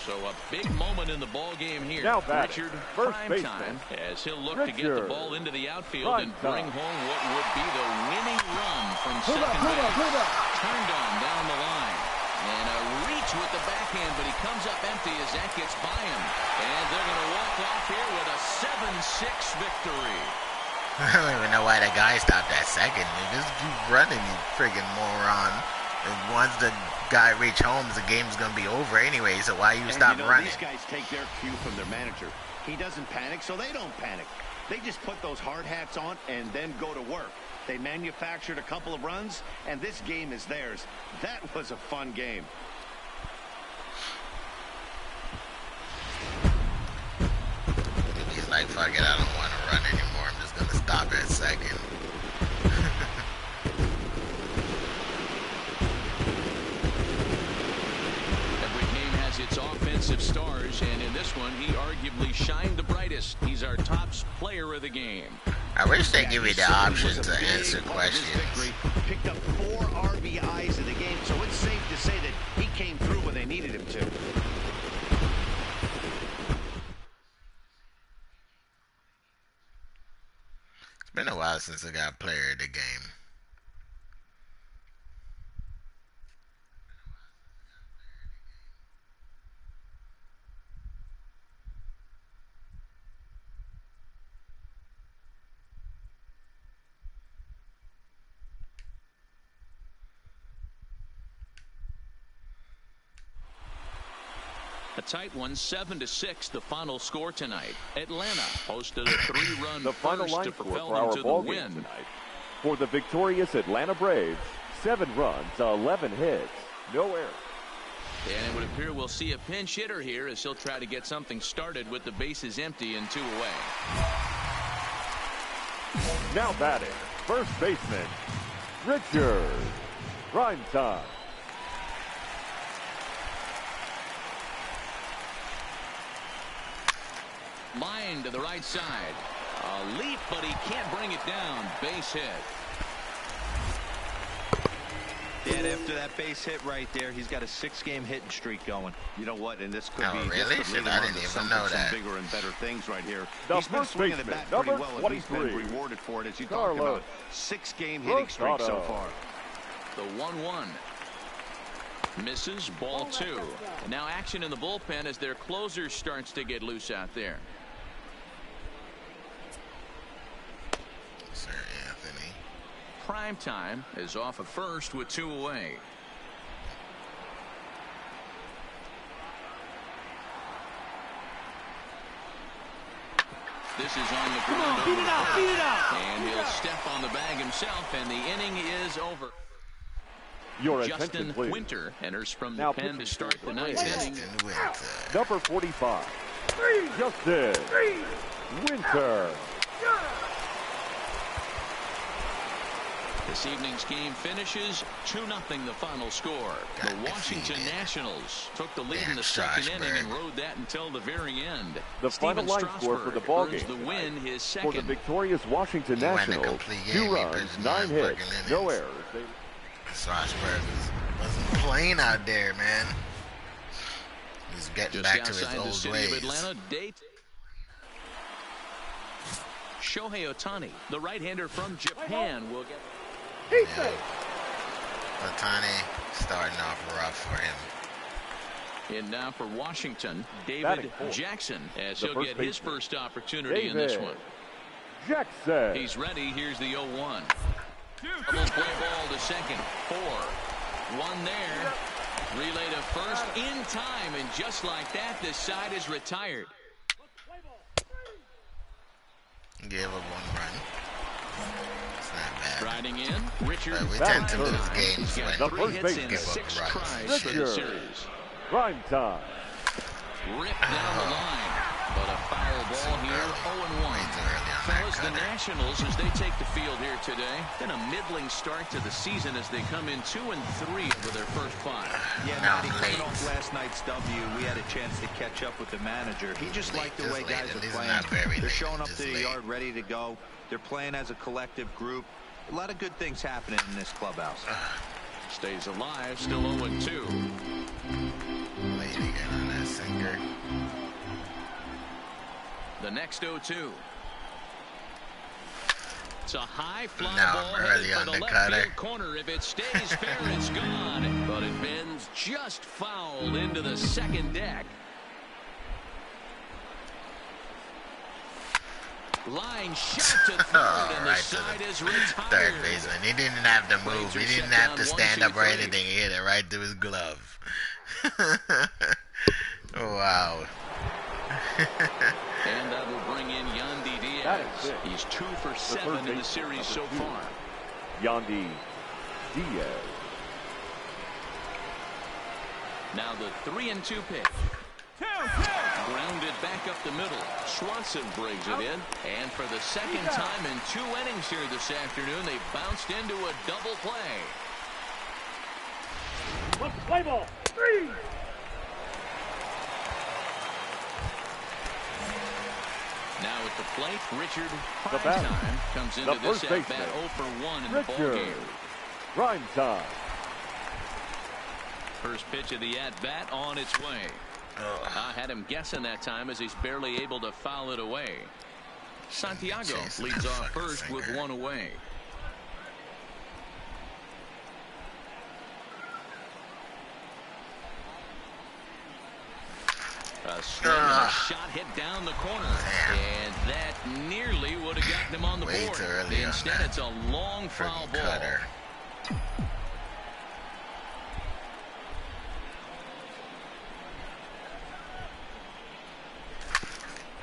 So a big moment in the ball game here. Now Richard, first prime baseman, time, as he'll look to get the ball into the outfield and bring home what would be the winning run from second base. Turned on down the line. And a reach with the backhand, but he comes up empty as that gets by him. And they're going to walk off here with a 7-6 victory. I don't even know why that guy stopped at second. Just keep running, you friggin' moron. And once the guy reach home, the game's gonna be over anyway. So why you stop running? These guys take their cue from their manager. He doesn't panic, so they don't panic. They just put those hard hats on and then go to work. They manufactured a couple of runs, and this game is theirs. That was a fun game. He's like, fuck it, I don't want to run anymore. I'm just gonna stop at second. Its offensive stars, and in this one he arguably shined the brightest. He's our top player of the game. I wish they give you the option to answer questions. Picked up 4 RBIs in the game, so it's safe to say that he came through when they needed him to. It's been a while since I got player of the game. A tight one, 7-6, the final score tonight. Atlanta posted a 3-run the final line to score propel for our them to ball the game win. tonight. For the victorious Atlanta Braves, 7 runs, 11 hits, no errors. And it would appear we'll see a pinch hitter here as he'll try to get something started with the bases empty and 2 away. Now batting, first baseman, Richard. Prime time. Line to the right side. A leap, but he can't bring it down. Base hit. And after that base hit right there, he's got a 6-game hitting streak going. You know what? And this could be really? just I didn't even know that. Some bigger and better things right here. The He's been first swinging the baseman, bat pretty number well, and he's been 23. rewarded for it, as you talked about. 6-game hitting streak so far. The 1-1. Misses, ball 2. And now action in the bullpen as their closer starts to get loose out there. Sir Anthony. Prime time is off at first with 2 away. This is on the ground. Beat it out. And he'll step on the bag himself, and the inning is over. Your Justin attention, please. Winter enters from the Now pen to start the 9th inning. Number 45, Justin Winter. This evening's game finishes 2-0 the final score. The Washington Nationals took the lead in the second inning and rode that until the very end. The final line score for the ball game the win, his for second. the victorious Washington Nationals, 2 runs, 9 hits, no errors. Strasburg wasn't playing out there, man. He's getting Just back to his outside the old city ways. of Atlanta, Shohei Ohtani, the right-hander from Japan, will get. Yeah. Ohtani starting off rough for him. And now for Washington, David Jackson, as he'll get his first opportunity in this one. Jackson. He's ready. Here's the 0-1. Double play ball to second. 4. 1 there. Relay to first in time, and just like that, this side is retired. Gave up 1 run. It's not bad. Riding in, Richard. But we tend to lose He's games got when 3 first hits and give 6 up tries runs. for the series. Prime time. Ripped down the line, but a foul ball here. 0-1. Fellas, the Nationals, as they take the field here today, been a middling start to the season as they come in 2-3 over their first 5. Yeah, Matty, coming off last night's W, we had a chance to catch up with the manager. He just liked the way guys are playing. They're showing up to the yard ready to go. They're playing as a collective group. A lot of good things happening in this clubhouse. Stays alive, still 0-2. Lady on that sinker. The next 0-2. It's a high fly Now ball I'm early headed on for the the cutter. left field corner. If it stays fair, it's gone. But it bends just foul into the second deck. Line shot to third, and the side is retired. Third baseman. He didn't have to move. He didn't have to stand up or anything. He hit it right through his glove. Wow. And that will bring in Yandy Diaz. He's 2 for 7 in the series so far. Yandy Diaz. Now the 3-2 pitch. Grounded back up the middle. Swanson brings it in. And for the second time in 2 innings here this afternoon, they bounced into a double play. Let's play ball. 3. Now at the plate, Richard Primetime comes into this at-bat 0 for 1 in the ballgame. Primetime. First pitch of the at-bat on its way. I had him guessing that time as he's barely able to foul it away. Santiago leads off first with 1 away. A swing and a shot hit down the corner. And that nearly would have gotten him on the board. Instead, it's a long foul ball. Cutter.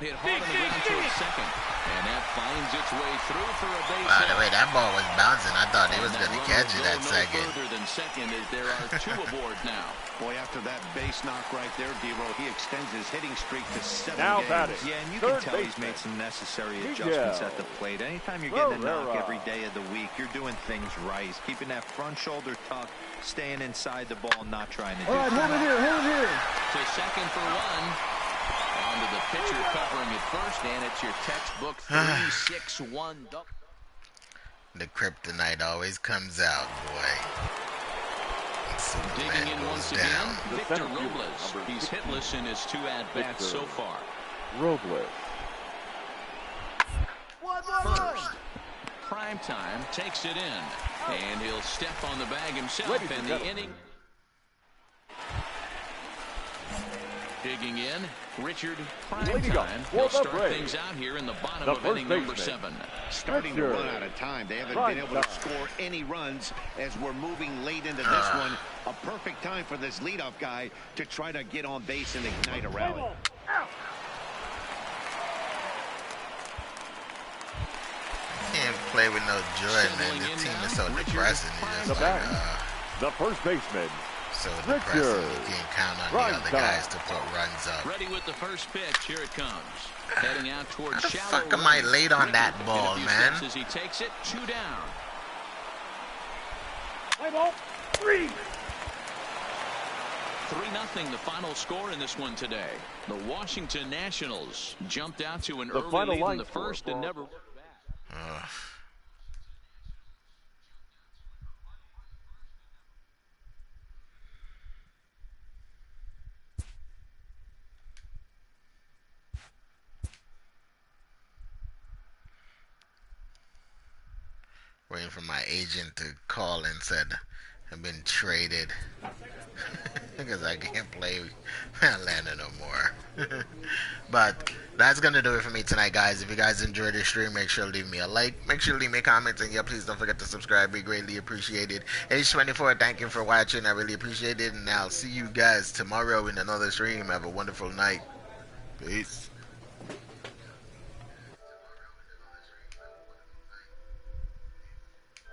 Hit hard on the ground towards second. And that finds its way through for a base hit. The way that ball was bouncing, I thought he was going to catch it that second. Further than second as there are 2 aboard now. Boy, after that base knock right there, D-Row, he extends his hitting streak to 7 now games. Batting. Yeah, and you Third can tell baseman. he's made some necessary adjustments at the plate. Anytime you're getting a knock every day of the week, you're doing things right. He's keeping that front shoulder tucked, staying inside the ball, not trying to do All right, hold it here. To second for 1. Onto the pitcher covering it first, and it's your textbook 3-6-1 double. The kryptonite always comes out, boy. Digging in once again, Victor Robles. He's hitless in his 2 at-bats so far. Robles. First, Primetime takes it in, and he'll step on the bag himself in the inning. Digging in, Richard Primetime. He'll start things out here in the bottom of inning number 7. Starting to run out of time. They haven't been able to score any runs as we're moving late into this one. A perfect time for this leadoff guy to try to get on base and ignite a rally. Can't play with no joy, man. The team is so depressing. The first baseman. So depressing. You can't count on the other guys to put runs up. Ready with the first pitch. Here it comes. Heading out towards How the shallow fuck am I late on that ball, man? As he takes it, 2 down. Play ball. 3. 3-0 the final score in this one today. The Washington Nationals jumped out to an early final lead in the first and never looked back. Waiting for my agent to call and said I've been traded because I can't play Atlanta no more. But that's gonna do it for me tonight, guys. If you guys enjoyed the stream, make sure to leave me a like, make sure to leave me a comment, and yeah, please don't forget to subscribe. Be greatly appreciated. H24, thank you for watching. I really appreciate it, and I'll see you guys tomorrow in another stream. Have a wonderful night. Peace.